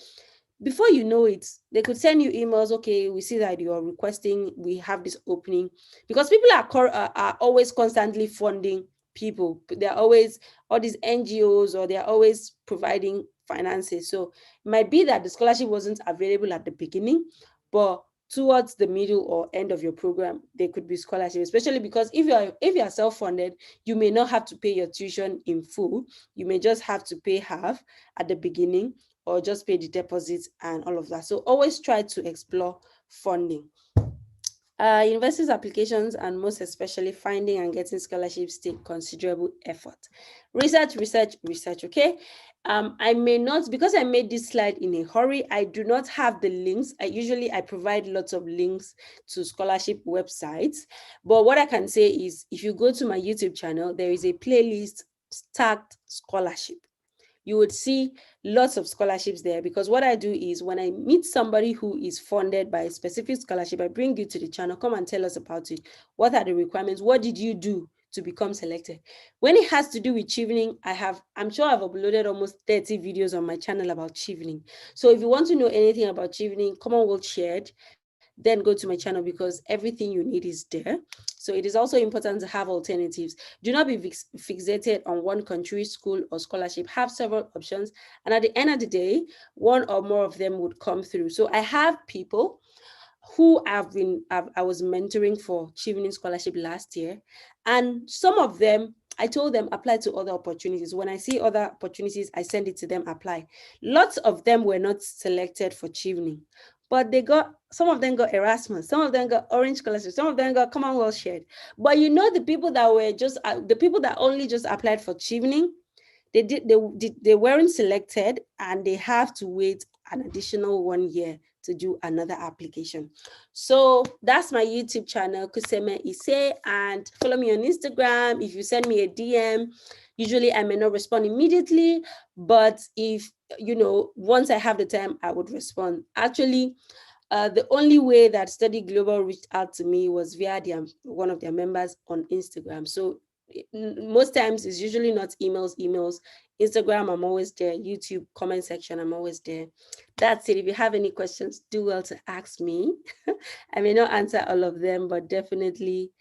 Before you know it, they could send you emails. Okay, we see that you're requesting, we have this opening, because people are always constantly funding people. They're always, all these NGOs, or they're always providing finances. So it might be that the scholarship wasn't available at the beginning, but towards the middle or end of your program, there could be scholarship, especially because if you are self-funded, you may not have to pay your tuition in full. You may just have to pay half at the beginning, or just pay the deposits and all of that. So always try to explore funding. Universities applications, and most especially finding and getting scholarships, take considerable effort. Research, okay? I may not, because I made this slide in a hurry, I do not have the links. I provide lots of links to scholarship websites. But what I can say is, if you go to my YouTube channel, there is a playlist stacked scholarship. You would see lots of scholarships there, because what I do is when I meet somebody who is funded by a specific scholarship, I bring you to the channel, come and tell us about it. What are the requirements? What did you do to become selected? When it has to do with chevening, I'm sure I've uploaded almost 30 videos on my channel about chevening. So if you want to know anything about chevening, Commonwealth Shared, then go to my channel, because everything you need is there. So it is also important to have alternatives. Do not be fixated on one country, school, or scholarship. Have several options. And at the end of the day, one or more of them would come through. So I have people who I was mentoring for Chevening Scholarship last year. And some of them, I told them, apply to other opportunities. When I see other opportunities, I send it to them, apply. Lots of them were not selected for Chevening, but some of them got Erasmus, some of them got Orange Scholarship, some of them got Commonwealth Shared. But you know, the people that were the people that only just applied for Chevening, they weren't selected, and they have to wait an additional 1 year to do another application. So that's my YouTube channel, Kuseme Ise, and follow me on Instagram. If you send me a DM, usually I may not respond immediately, but if, once I have the time, I would respond. Actually, the only way that Study Global reached out to me was via one of their members on Instagram. So most times it's usually not emails. Instagram, I'm always there. YouTube comment section, I'm always there. That's it. If you have any questions, do well to ask me. I may not answer all of them, but definitely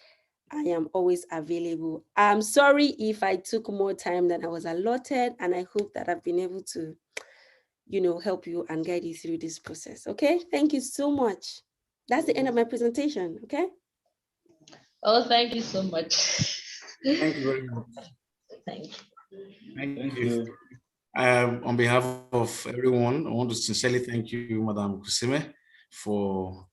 I am always available. I'm sorry if I took more time than I was allotted, and I hope that I've been able to, help you and guide you through this process. Okay, thank you so much. That's the end of my presentation. Okay. Oh, thank you so much. Thank you very much. Thank you. Thank you. On behalf of everyone, I want to sincerely thank you, Madam Kuseme, for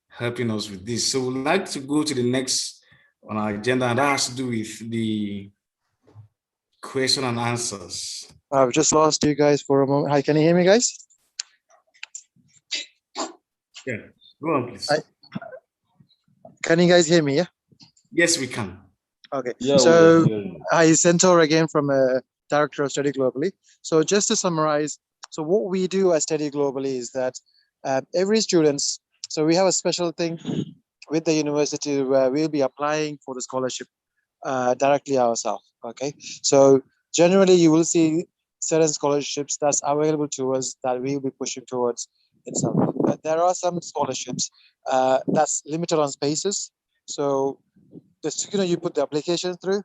helping us with this. So we'd like to go to the next on our agenda, and that has to do with the question and answers. I've just lost you guys for a moment. Hi, can you hear me, guys? Yeah, go on, please. Can you guys hear me? Yeah. Yes, we can. Okay. Yeah, So I Centaur again from Director of Study Globally. So just to summarize, so what we do at Study Globally is that every students, so we have a special thing with the university where we'll be applying for the scholarship directly ourselves. Okay. So generally you will see certain scholarships that's available to us that we'll be pushing towards itself. But there are some scholarships that's limited on spaces. So you put the application through,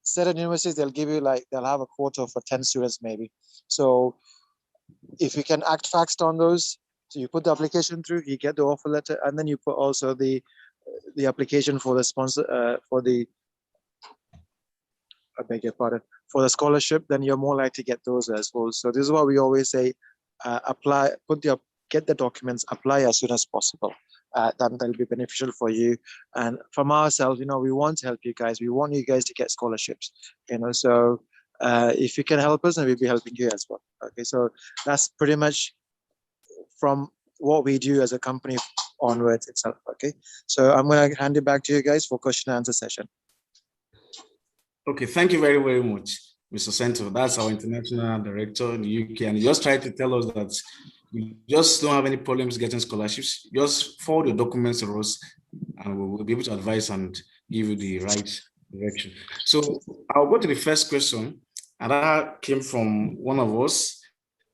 certain universities, they'll have a quota for 10 students maybe. So if you can act fast on those, so you put the application through, you get the offer letter, and then you put also the application for the sponsor, I beg your pardon, for the scholarship, then you're more likely to get those as well. So this is what we always say, get the documents, apply as soon as possible. That'll be beneficial for you. And from ourselves, we want to help you guys. We want you guys to get scholarships, so if you can help us, then we'll be helping you as well. Okay, so that's pretty much from what we do as a company onwards itself. Okay, so I'm going to hand it back to you guys for question and answer session. Okay, thank you very, very much, Mr. Cento. That's our international director in the UK, and he just tried to tell us that you just don't have any problems getting scholarships. Just forward your documents to us, and we'll be able to advise and give you the right direction. So I'll go to the first question, and that came from one of us.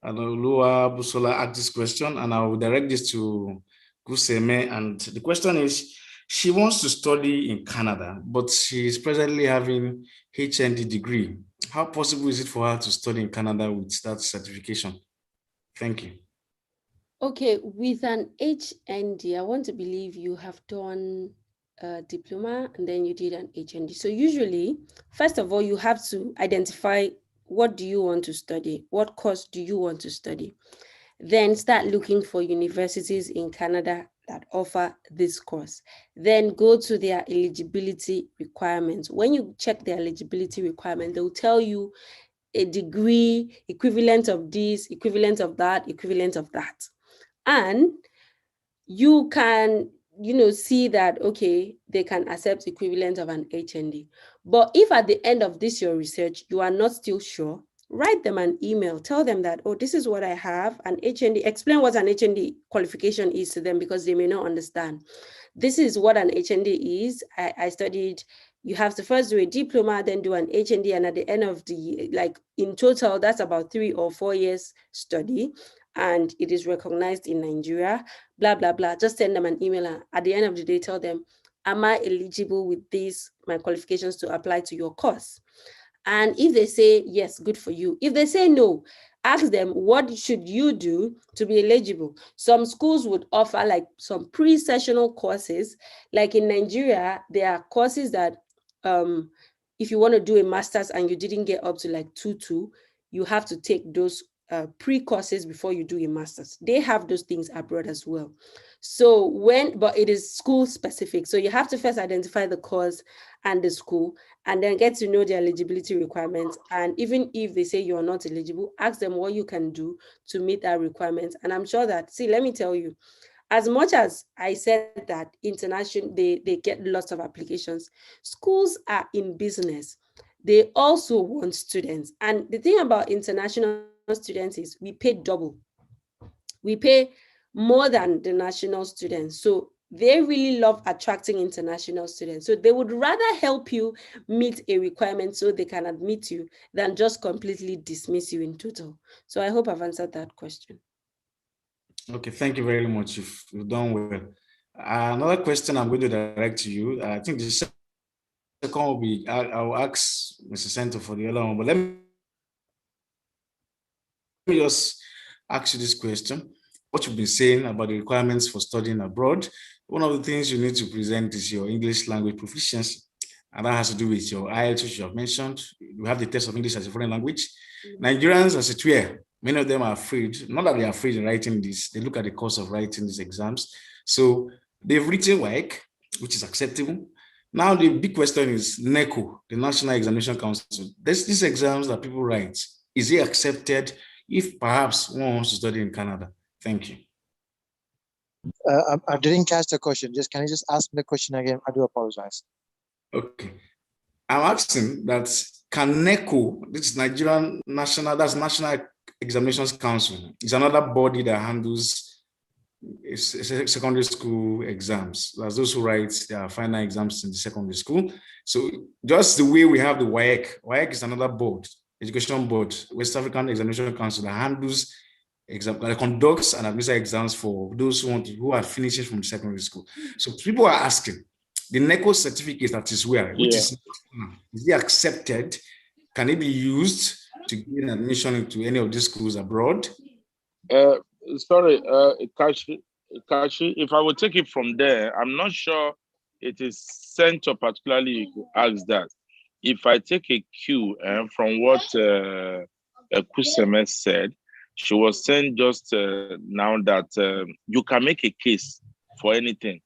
Lua Busola asked this question, and I will direct this to Kuseme. And the question is, she wants to study in Canada, but she is presently having HND degree. How possible is it for her to study in Canada with that certification? Thank you. Okay, with an HND, I want to believe you have done a diploma and then you did an HND. So usually, first of all, you have to identify what do you want to study? What course do you want to study? Then start looking for universities in Canada that offer this course. Then go to their eligibility requirements. When you check their eligibility requirement, they'll tell you a degree, equivalent of this, equivalent of that, equivalent of that. And you can see that, okay, they can accept equivalent of an HND. But if at the end of this, your research, you are not still sure, write them an email, tell them that, oh, this is what I have, an HND, explain what an HND qualification is to them because they may not understand. This is what an HND is. I studied, you have to first do a diploma, then do an HND, and at the end of the, like in total, that's about 3 or 4 years study, and it is recognized in Nigeria, blah, blah, blah. Just send them an email, and at the end of the day, tell them, am I eligible with these, my qualifications to apply to your course? And if they say yes, good for you. If they say no, ask them, what should you do to be eligible? Some schools would offer like some pre-sessional courses. Like in Nigeria, there are courses that if you want to do a master's and you didn't get up to like 2.2, you have to take those pre-courses before you do a master's. They have those things abroad as well. So but it is school specific. So you have to first identify the course and the school, and then get to know the eligibility requirements. And even if they say you're not eligible, ask them what you can do to meet that requirement. And I'm sure that, see, let me tell you, as much as I said that international, they get lots of applications, schools are in business. They also want students. And the thing about international students is we pay double. We pay more than the national students. So they really love attracting international students. So they would rather help you meet a requirement so they can admit you than just completely dismiss you in total. So I hope I've answered that question. Okay, thank you very much. You've done well. Another question I'm going to direct to you. I think the second will be, I'll ask Mr. Center for the other one, but let me just ask you this question. What you've been saying about the requirements for studying abroad, one of the things you need to present is your English language proficiency. And that has to do with your IELTS, which you have mentioned. You have the test of English as a foreign language. Nigerians, as it were, many of them are afraid, not that they are afraid in writing this, they look at the cost of writing these exams. So they've written WAEC, which is acceptable. Now the big question is NECO, the National Examination Council. There's these exams that people write. Is it accepted if perhaps one wants to study in Canada? Thank you. I didn't catch the question. Can you just ask me the question again? I do apologize. Okay. I'm asking that can NECO, this is Nigerian National, that's National Examinations Council, is another body that handles secondary school exams. That's those who write their final exams in the secondary school. So just the way we have the WAEC is another board, education board, West African Examination Council, that handles that conducts and administers exams for those who are finishing from secondary school. So people are asking, the NECO certificate that is where, which is it accepted? Can it be used to gain admission into any of these schools abroad? Sorry, Kashi, if I would take it from there, I'm not sure it is sent or particularly you could ask that. If I take a cue from what Kuseme said, she was saying just now that you can make a case for anything.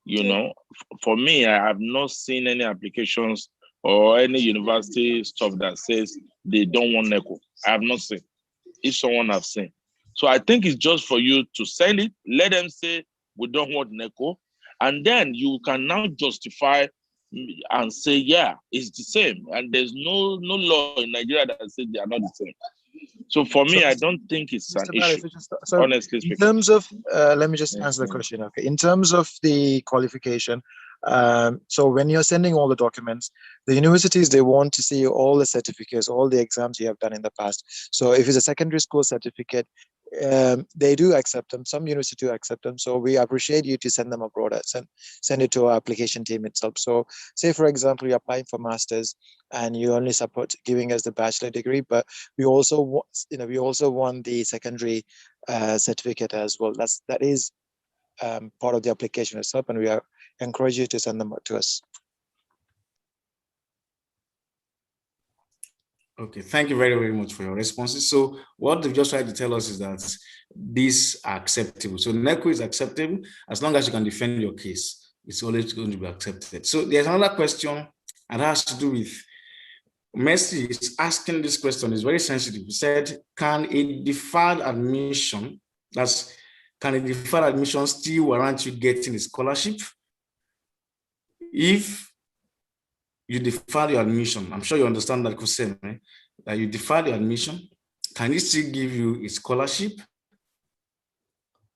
You know, for me, I have not seen any applications or any university stuff that says they don't want NECO. I have not seen. If someone have seen. So I think it's just for you to send it, let them say we don't want NECO, and then you can now justify and say, yeah, it's the same. And there's no law in Nigeria that says they are not the same. So for me, I don't think it's an issue, honestly speaking. In terms of, let me just answer the question. Okay, in terms of the qualification, so when you're sending all the documents, the universities, they want to see all the certificates, all the exams you have done in the past. So if it's a secondary school certificate, they do accept them. Some universities do accept them. So we appreciate you to send them abroad, send it to our application team itself. So say, for example, you're applying for masters and you only support giving us the bachelor degree, but we also want the secondary certificate as well. That is part of the application itself, and we encourage you to send them to us. Okay, thank you very, very much for your responses. So what they've just tried to tell us is that these are acceptable. So NECO is acceptable as long as you can defend your case. It's always going to be accepted. So there's another question, and that has to do with Mercy is asking this question. It's very sensitive. He said, can a deferred admission, that's can a deferred admission still warrant you getting a scholarship? If you defer your admission, I'm sure you understand that question, right? That you defer your admission, can it still give you a scholarship?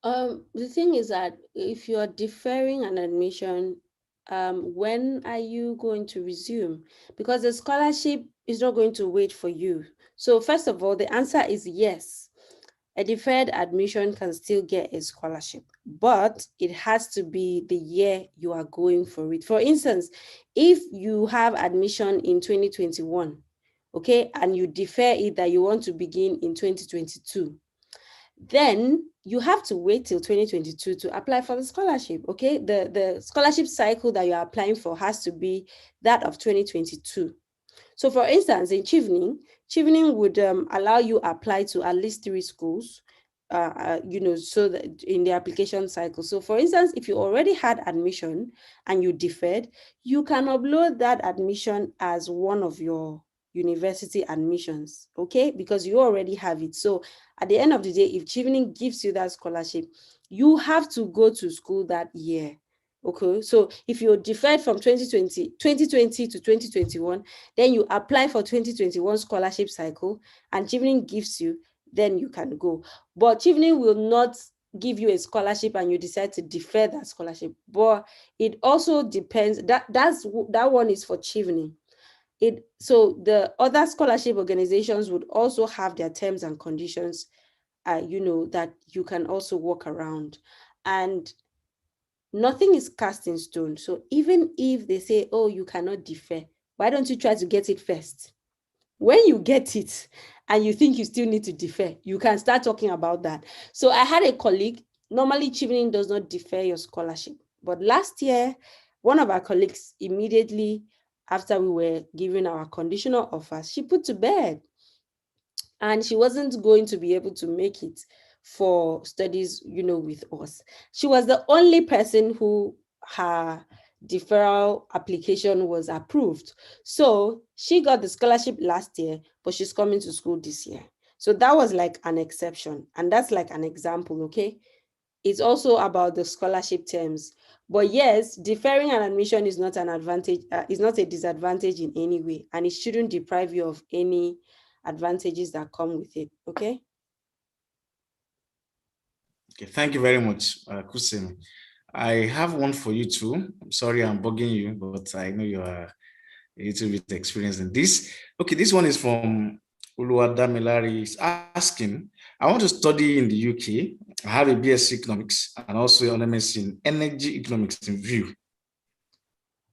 The thing is that if you are deferring an admission, when are you going to resume? Because the scholarship is not going to wait for you. So first of all, the answer is yes. A deferred admission can still get a scholarship, but it has to be the year you are going for it. For instance, if you have admission in 2021, okay, and you defer it that you want to begin in 2022, then you have to wait till 2022 to apply for the scholarship, okay? The scholarship cycle that you're applying for has to be that of 2022. So for instance, in Chevening would allow you apply to at least 3 schools, so that in the application cycle. So for instance, if you already had admission and you deferred, you can upload that admission as one of your university admissions, okay? Because you already have it. So at the end of the day, if Chevening gives you that scholarship, you have to go to school that year. Okay, so if you're deferred from 2020 to 2021, then you apply for 2021 scholarship cycle and Chevening gives you, then you can go. But Chevening will not give you a scholarship and you decide to defer that scholarship. But it also depends, that one is for Chevening. So the other scholarship organizations would also have their terms and conditions, that you can also work around. And nothing is cast in stone. So even if they say, oh, you cannot defer, why don't you try to get it first? When you get it and you think you still need to defer, you can start talking about that. So I had a colleague, normally Chevening does not defer your scholarship. But last year, one of our colleagues, immediately after we were given our conditional offers, she put to bed. And she wasn't going to be able to make it for studies, with us. She was the only person who her deferral application was approved. So she got the scholarship last year, but she's coming to school this year. So that was like an exception. And that's like an example, okay? It's also about the scholarship terms. But yes, deferring an admission is not an advantage, is not a disadvantage in any way, and it shouldn't deprive you of any advantages that come with it, okay? Okay, thank you very much, Kusemi. I have one for you too. I'm sorry I'm bugging you, but I know you are a little bit experienced in this. Okay, this one is from Uluwadamilari. He's asking, I want to study in the UK. I have a BSc Economics and also an MSc in Energy Economics in view.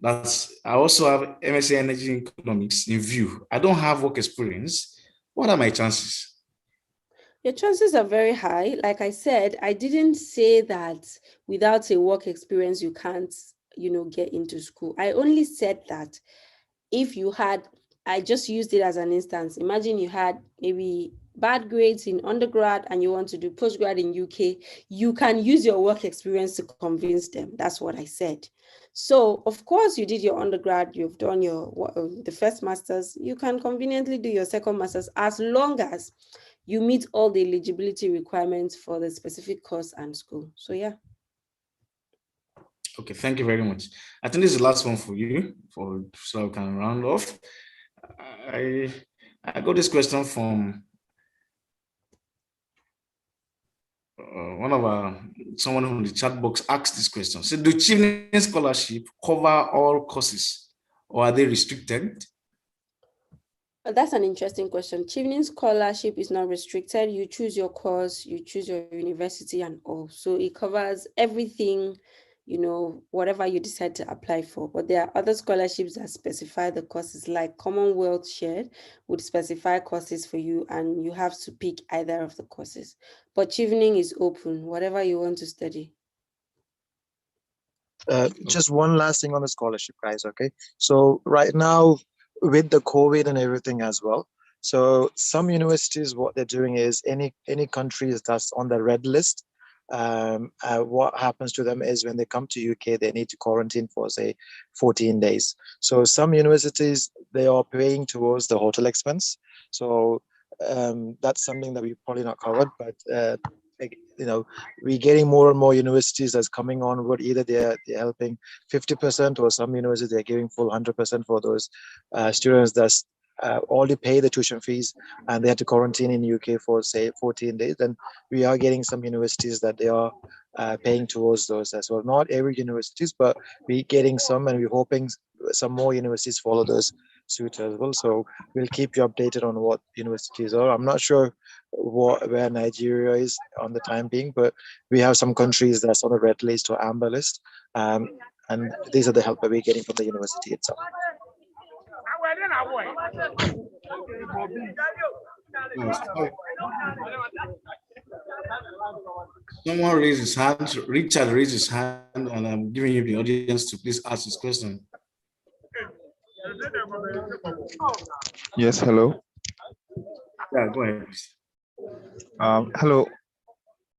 I also have MSc Energy Economics in view. I don't have work experience. What are my chances? Your chances are very high. Like I said, I didn't say that without a work experience, you can't, get into school. I only said that if you had, I just used it as an instance. Imagine you had maybe bad grades in undergrad and you want to do postgrad in UK, you can use your work experience to convince them. That's what I said. So of course you did your undergrad, you've done the first master's, you can conveniently do your second master's as long as you meet all the eligibility requirements for the specific course and school. So yeah. Okay, thank you very much. I think this is the last one for you, so I can round off. I got this question from someone from the chat box asked this question. So do Chevening scholarship cover all courses or are they restricted? That's an interesting question. Chevening scholarship is not restricted. You choose your course, you choose your university and all. So it covers everything, whatever you decide to apply for. But there are other scholarships that specify the courses, like Commonwealth Shared would specify courses for you and you have to pick either of the courses. But Chevening is open, whatever you want to study. Just one last thing on the scholarship, guys, okay? So right now, with the COVID and everything as well, so some universities, what they're doing is any countries that's on the red list, what happens to them is when they come to UK, they need to quarantine for, say, 14 days. So some universities, they are paying towards the hotel expense. So that's something that we've probably not covered, but we're getting more and more universities that's coming on board. Either they're helping 50%, or some universities they're giving full 100% for those students that's already pay the tuition fees and they have to quarantine in UK for say 14 days. Then we are getting some universities that they are paying towards those as well. Not every universities, but we're getting some, and we're hoping some more universities follow those suit as well. So we'll keep you updated on what universities are. I'm not sure where Nigeria is on the time being, but we have some countries that's on the red list or amber list, and these are the help that we're getting from the university itself. Someone raised his hand. Richard raised his hand, and I'm giving you the audience to please ask his question. Yes, hello. Yeah, go ahead, please. Hello.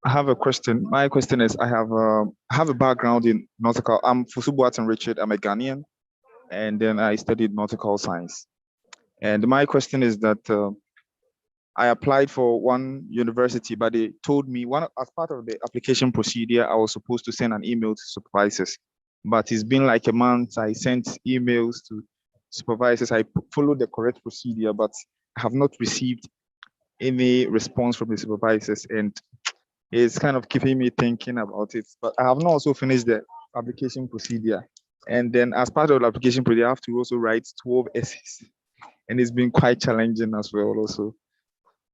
I have a question. My question is, I have a background in nautical. I'm Fusubuat Richard. I'm a Ghanaian, and then I studied nautical science. And my question is that I applied for one university, but they told me as part of the application procedure, I was supposed to send an email to supervisors. But it's been like a month. I sent emails to supervisors. I followed the correct procedure, but I have not received any response from the supervisors, and it's kind of keeping me thinking about it. But I have not also finished the application procedure. And then as part of the application procedure, I have to also write 12 essays. And it's been quite challenging as well also.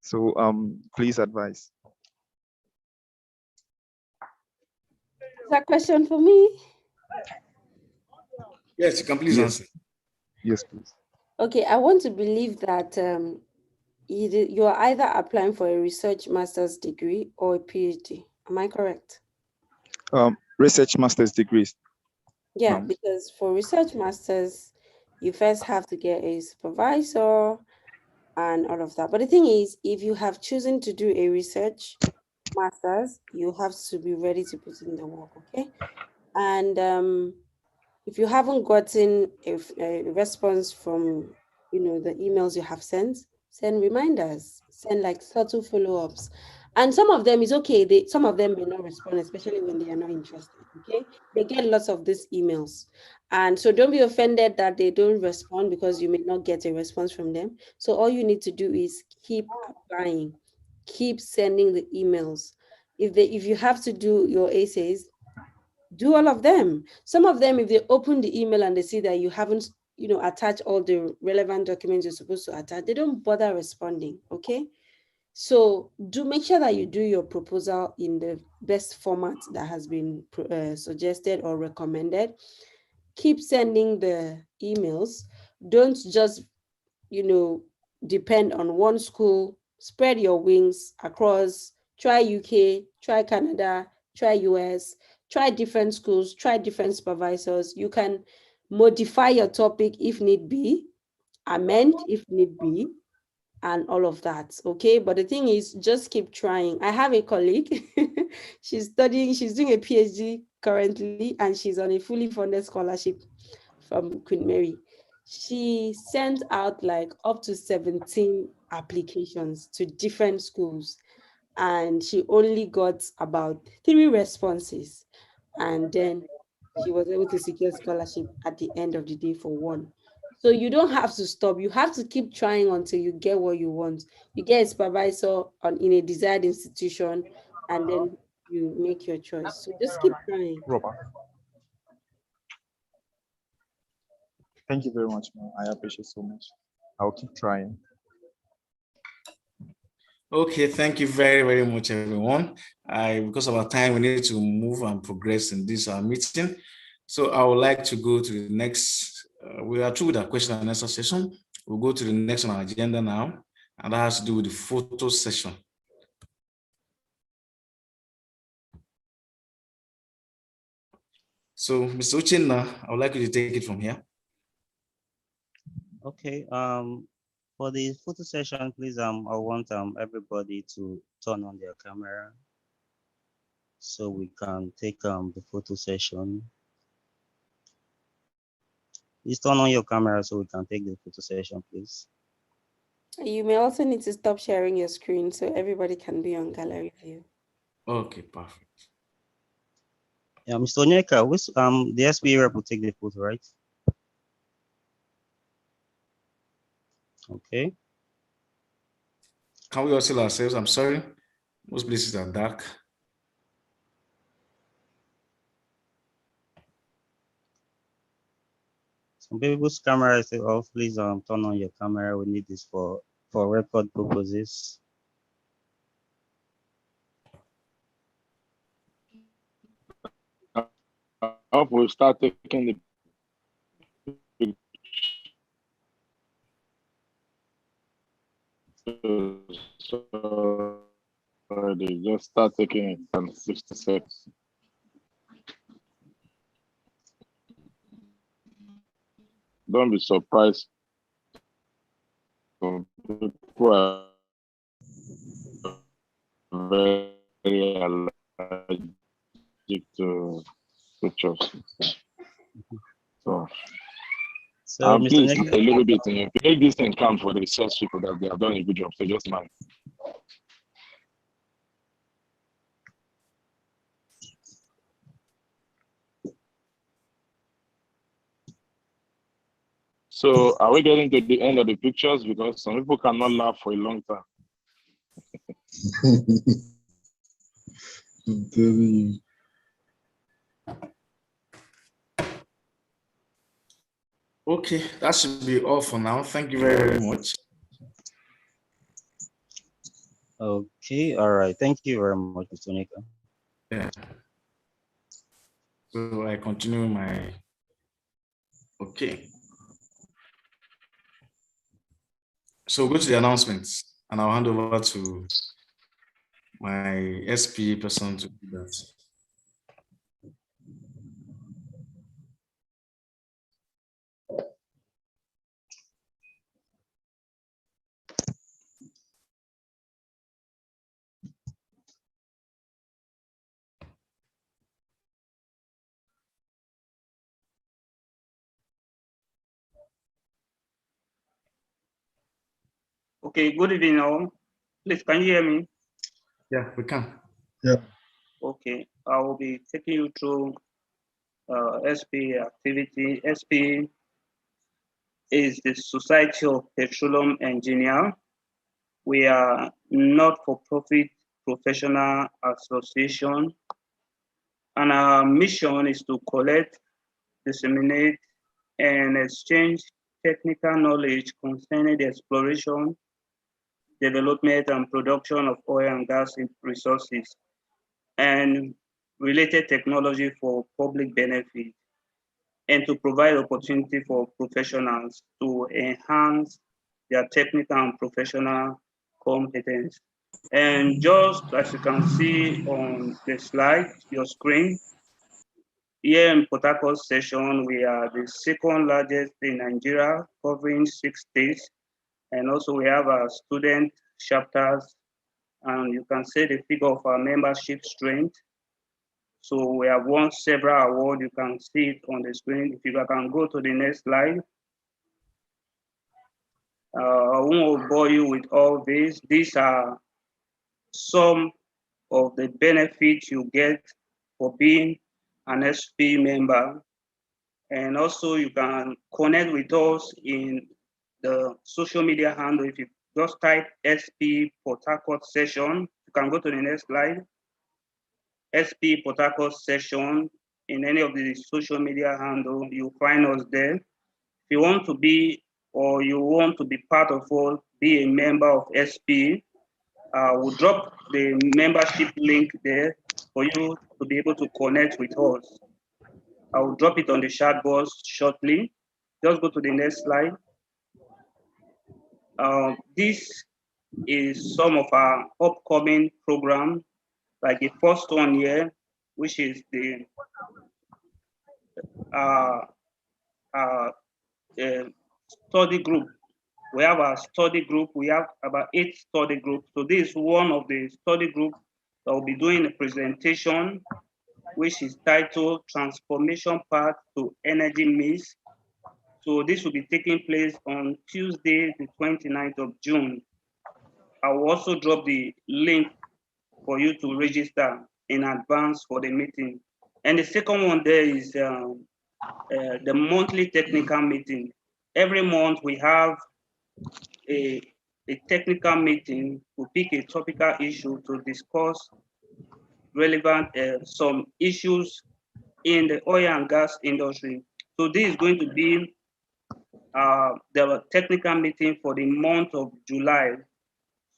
So please advise. Is that question for me? Yes, you can please answer. Yes, please. Okay, I want to believe that you are either applying for a research master's degree or a PhD. Am I correct? Research master's degrees. Yeah, because for research masters, you first have to get a supervisor and all of that. But the thing is, if you have chosen to do a research master's, you have to be ready to put in the work, okay? And if you haven't gotten a response from, the emails you have sent, send reminders, send like subtle follow-ups. And some of them is okay. Some of them may not respond, especially when they are not interested, okay? They get lots of these emails. And so don't be offended that they don't respond because you may not get a response from them. So all you need to do is keep applying, keep sending the emails. If you have to do your essays, do all of them. Some of them, if they open the email and they see that you haven't, attached all the relevant documents you're supposed to attach, they don't bother responding, okay? So do make sure that you do your proposal in the best format that has been suggested or recommended. Keep sending the emails. Don't just, depend on one school. Spread your wings across. Try UK, try Canada, try US, try different schools, try different supervisors. You can modify your topic if need be, amend if need be, and all of that, okay? But the thing is, just keep trying. I have a colleague, she's doing a PhD currently, and she's on a fully funded scholarship from Queen Mary. She sent out like up to 17 applications to different schools, and she only got about 3 responses. And then she was able to secure scholarship at the end of the day for one. So you don't have to stop. You have to keep trying until you get what you want. You get a supervisor in a desired institution, and then you make your choice. So just keep trying. Robert. Thank you very much, man. I appreciate so much. I'll keep trying. Okay, thank you very, very much, everyone. Because of our time, we need to move and progress in this meeting. So I would like to go to the next. We are through with our question and answer session. We'll go to the next on our agenda now, and that has to do with the photo session. So, Mr. Uchenna, I would like you to take it from here. Okay. For the photo session, please, I want everybody to turn on their camera so we can take the photo session. Please turn on your camera so we can take the photo session, please. You may also need to stop sharing your screen so everybody can be on gallery view. Okay, perfect. Yeah, Mr. Onyeka, the SPA rep will take the photo, right? Okay. Can we all see ourselves? I'm sorry. Most places are dark. Some people's camera is off. Please turn on your camera. We need this for record purposes. I hope we'll start taking the pictures already. Just start taking it in 60 seconds. Don't be surprised. Some people are very allergic to pictures. So Mr. please, Onyeka, a little bit. If you make this thing count for the sales people that they have done a good job, so just mind. So are we getting to the end of the pictures? Because some people cannot laugh for a long time. I'm telling you. Okay, that should be all for now. Thank you very, very much. okay, all right. Thank you very much, Mr. Onyeka. Yeah. So I continue my, okay. So go to the announcements and I'll hand over to my SPA person to do that. Okay, good evening all. Please, can you hear me? Yeah, we can. Yeah. Okay, I will be taking you through SPA activity. SPA is the Society of Petroleum Engineer. We are not-for-profit professional association, and our mission is to collect, disseminate, and exchange technical knowledge concerning the exploration, development, and production of oil and gas resources and related technology for public benefit, and to provide opportunity for professionals to enhance their technical and professional competence. And just as you can see on the slide, your screen, here in Port Harcourt session, we are the second largest in Nigeria, covering 6 states. And also we have our student chapters, and you can see the figure of our membership strength. So we have won several awards. You can see it on the screen. If you can go to the next slide. I won't bore you with all this. These are some of the benefits you get for being an SP member. And also you can connect with us in the social media handle. If you just type SP Port Harcourt session, you can go to the next slide. SP Port Harcourt session in any of the social media handle, you'll find us there. If you want to be or you want to be part of us, be a member of SP, we'll drop the membership link there for you to be able to connect with us. I will drop it on the chat box shortly. Just go to the next slide. This is some of our upcoming program, like the first one here, which is the study group. We have a study group. We have about 8 study groups. So this is one of the study group that will be doing a presentation, which is titled Transformation Path to Energy Mix. So this will be taking place on Tuesday, the 29th of June. I will also drop the link for you to register in advance for the meeting. And the second one there is the monthly technical meeting. Every month we have a technical meeting to pick a topical issue to discuss relevant some issues in the oil and gas industry. So this is going to be the technical meeting for the month of July.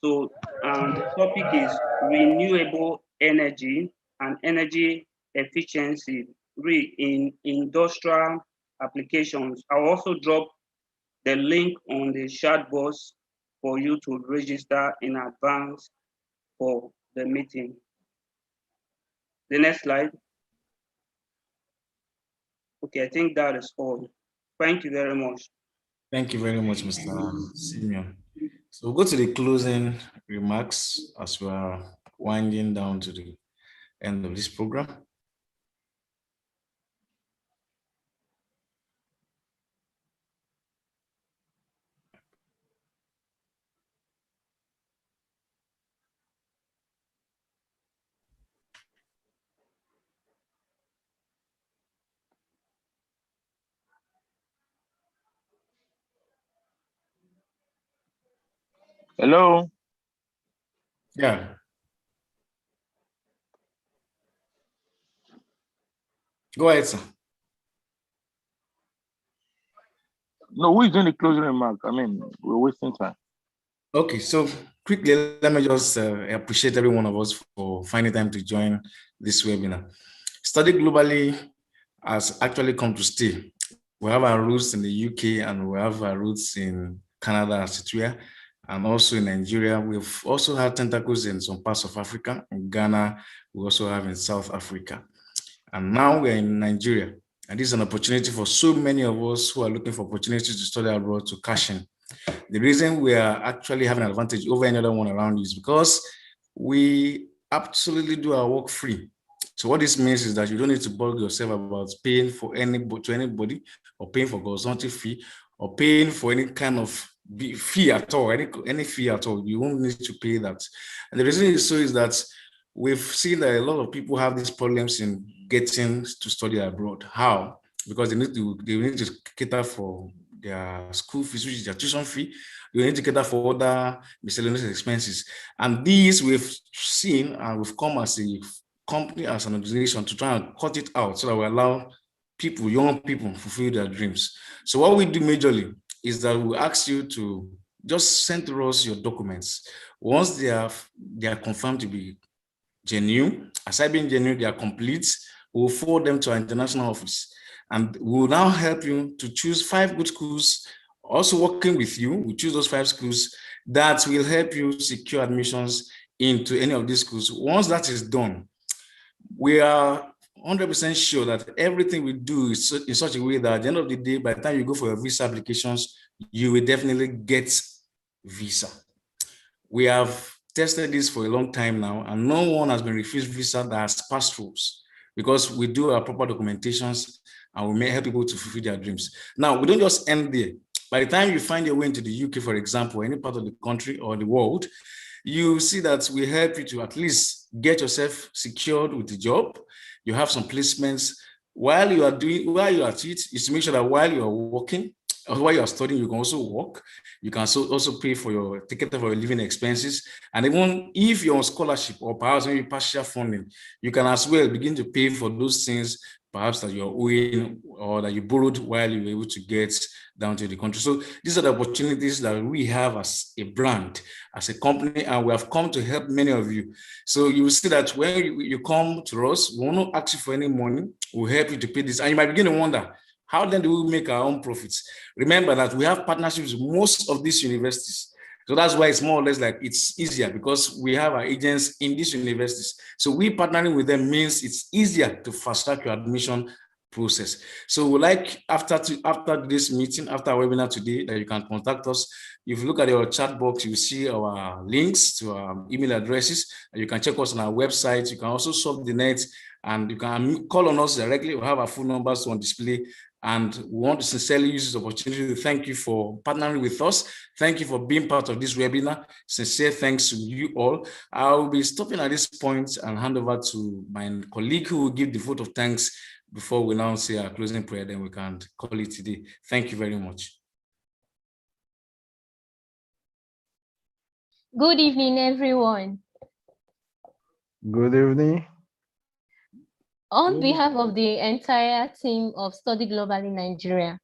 So the topic is renewable energy and energy efficiency in industrial applications. I'll also drop the link on the chat box for you to register in advance for the meeting. The next slide. Okay, I think that is all. Thank you very much. Thank you very much, Mr. Simeon. So we'll go to the closing remarks as we are winding down to the end of this program. Hello. Yeah. Go ahead, sir. No, who is doing the closing remark? I mean, we're wasting time. Okay, so quickly, let me just appreciate every one of us for finding time to join this webinar. Study Globally has actually come to stay. We have our roots in the UK and we have our roots in Canada, Australia, and also in Nigeria. We've also had tentacles in some parts of Africa. In Ghana, we also have in South Africa. And now we're in Nigeria. And this is an opportunity for so many of us who are looking for opportunities to study abroad to cash in. The reason we are actually having an advantage over any other one around is because we absolutely do our work free. So what this means is that you don't need to bug yourself about paying for anybody or paying for consulting fee or paying for any kind of fee at all, any fee at all. You won't need to pay that. And the reason is so is that we've seen that a lot of people have these problems in getting to study abroad. How? Because they need to cater for their school fees, which is their tuition fee. You need to cater for other miscellaneous expenses. And these we've seen and we've come as a company, as an organization, to try and cut it out so that we allow people, young people, fulfill their dreams. So what we do majorly is that we ask you to just send to us your documents. Once they are confirmed to be genuine, aside being genuine, they are complete, we'll forward them to our international office. And we'll now help you to choose 5 good schools. Also working with you, we choose those 5 schools that will help you secure admissions into any of these schools. Once that is done, we are 100% sure that everything we do is in such a way that at the end of the day, by the time you go for your visa applications, you will definitely get visa. We have tested this for a long time now, and no one has been refused visa that has passed through, because we do our proper documentations and we may help people to fulfill their dreams. Now, we don't just end there. By the time you find your way into the UK, for example, any part of the country or the world, you see that we help you to at least get yourself secured with the job. You have some placements. While you are at it, is to make sure that while you are working, or while you are studying, you can also work. You can also pay for your ticket for your living expenses. And even if you're on scholarship or perhaps maybe partial funding, you can as well begin to pay for those things perhaps that you're owing or that you borrowed while you were able to get down to the country. So these are the opportunities that we have as a brand, as a company, and we have come to help many of you. So you will see that when you come to us, we won't ask you for any money. We'll help you to pay this. And you might begin to wonder, how then do we make our own profits? Remember that we have partnerships with most of these universities. So that's why it's more or less like it's easier, because we have our agents in these universities. So we partnering with them means it's easier to fast track your admission process. So we like after this meeting, after our webinar today, that you can contact us. If you look at your chat box, you see our links to our email addresses. You can check us on our website. You can also surf the net and you can call on us directly. We have our phone numbers on display. And we want to sincerely use this opportunity to thank you for partnering with us. Thank you for being part of this webinar. Sincere thanks to you all. I will be stopping at this point and hand over to my colleague who will give the vote of thanks before we now say our closing prayer, then we can call it today. Thank you very much. Good evening, everyone. Good evening. On behalf of the entire team of Study Globally Nigeria,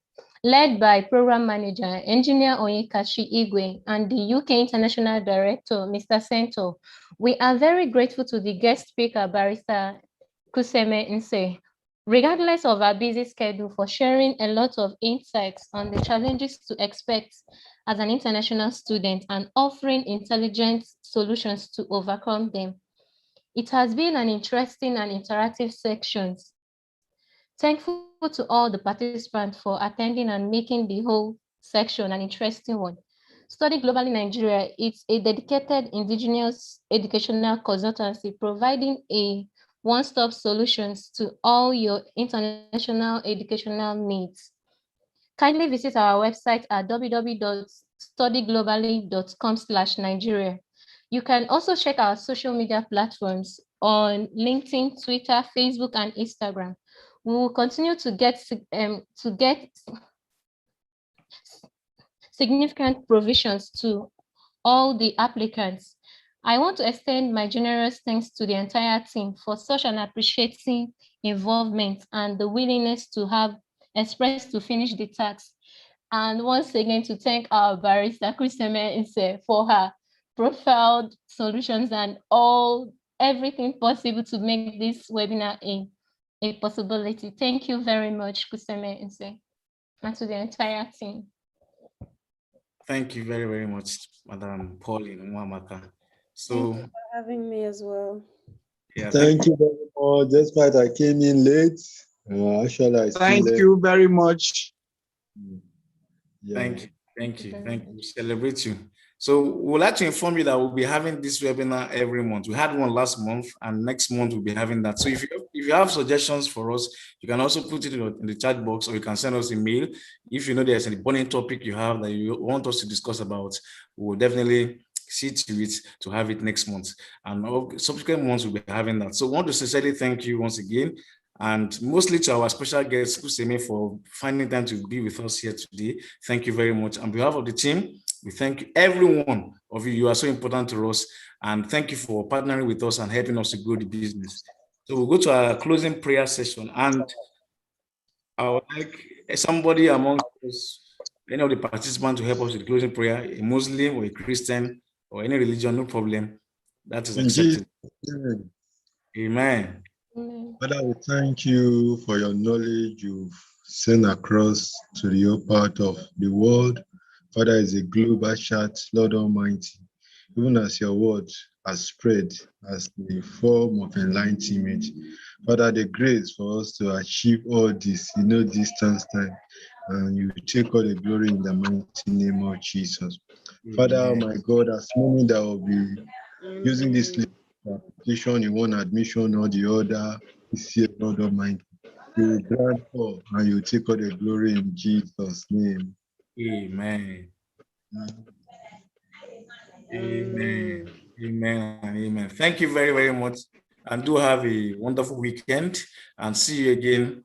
led by Program Manager, Engineer Onyekachi Igwe, and the UK International Director, Mr. Sento, we are very grateful to the guest speaker, Barrister Kuseme Nse, regardless of our busy schedule, for sharing a lot of insights on the challenges to expect as an international student and offering intelligent solutions to overcome them. It has been an interesting and interactive section. Thankful to all the participants for attending and making the whole section an interesting one. Study Globally Nigeria is a dedicated indigenous educational consultancy providing a one-stop solutions to all your international educational needs. Kindly visit our website at www.studyglobally.com/Nigeria. You can also check our social media platforms on LinkedIn, Twitter, Facebook, and Instagram. We will continue to get significant provisions to all the applicants. I want to extend my generous thanks to the entire team for such an appreciating involvement and the willingness to have expressed to finish the task. And once again, to thank our barrister, Kuseme Nse, for her profound solutions and everything possible to make this webinar a possibility. Thank you very much, Kuseme Nse, and to the entire team. Thank you very, very much, Madam Pauline Mwamaka. So, thank you for having me as well. Yeah, thank you very much. Despite I came in late, actually I thank you very much. Yeah. Thank you. We celebrate you. So we'd like to inform you that we'll be having this webinar every month. We had one last month, and next month we'll be having that. So if you have suggestions for us, you can also put it in the chat box, or you can send us a mail. If you know there's any burning topic you have that you want us to discuss about, we'll definitely see to it to have it next month. And subsequent months we'll be having that. So I want to sincerely thank you once again, and mostly to our special guest, Kuseme, for finding time to be with us here today. Thank you very much. On behalf of the team, we thank every one of you. You are so important to us. And thank you for partnering with us and helping us to grow the business. So we'll go to our closing prayer session. And I would like somebody among us, any of the participants, to help us with the closing prayer, a Muslim or a Christian or any religion, no problem. That is accepted. Amen. Father, we thank you for your knowledge you've sent across to the whole part of the world. Father, is a global chat, Lord Almighty. Even as your word has spread as the form of enlightenment, Father, the grace for us to achieve all this in no distance time, and you take all the glory in the mighty name of Jesus. Father, my God, as many that will be using this application in one admission or the other, this year, Lord Almighty, you will grant all and you take all the glory in Jesus' name. Amen. Amen. Amen. Amen. Thank you very, very much. And do have a wonderful weekend, and see you again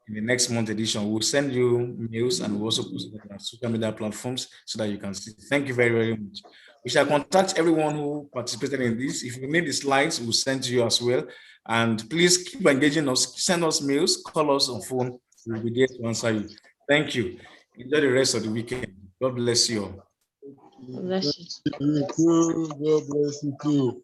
in the next month edition. We'll send you mails, and we'll also post it on social media platforms so that you can see. Thank you very, very much. We shall contact everyone who participated in this. If you need the slides, we'll send to you as well. And please keep engaging us. Send us mails, call us on phone. We'll be there to answer you. Thank you. Enjoy the rest of the weekend. God bless you all. Bless you too. God bless you too.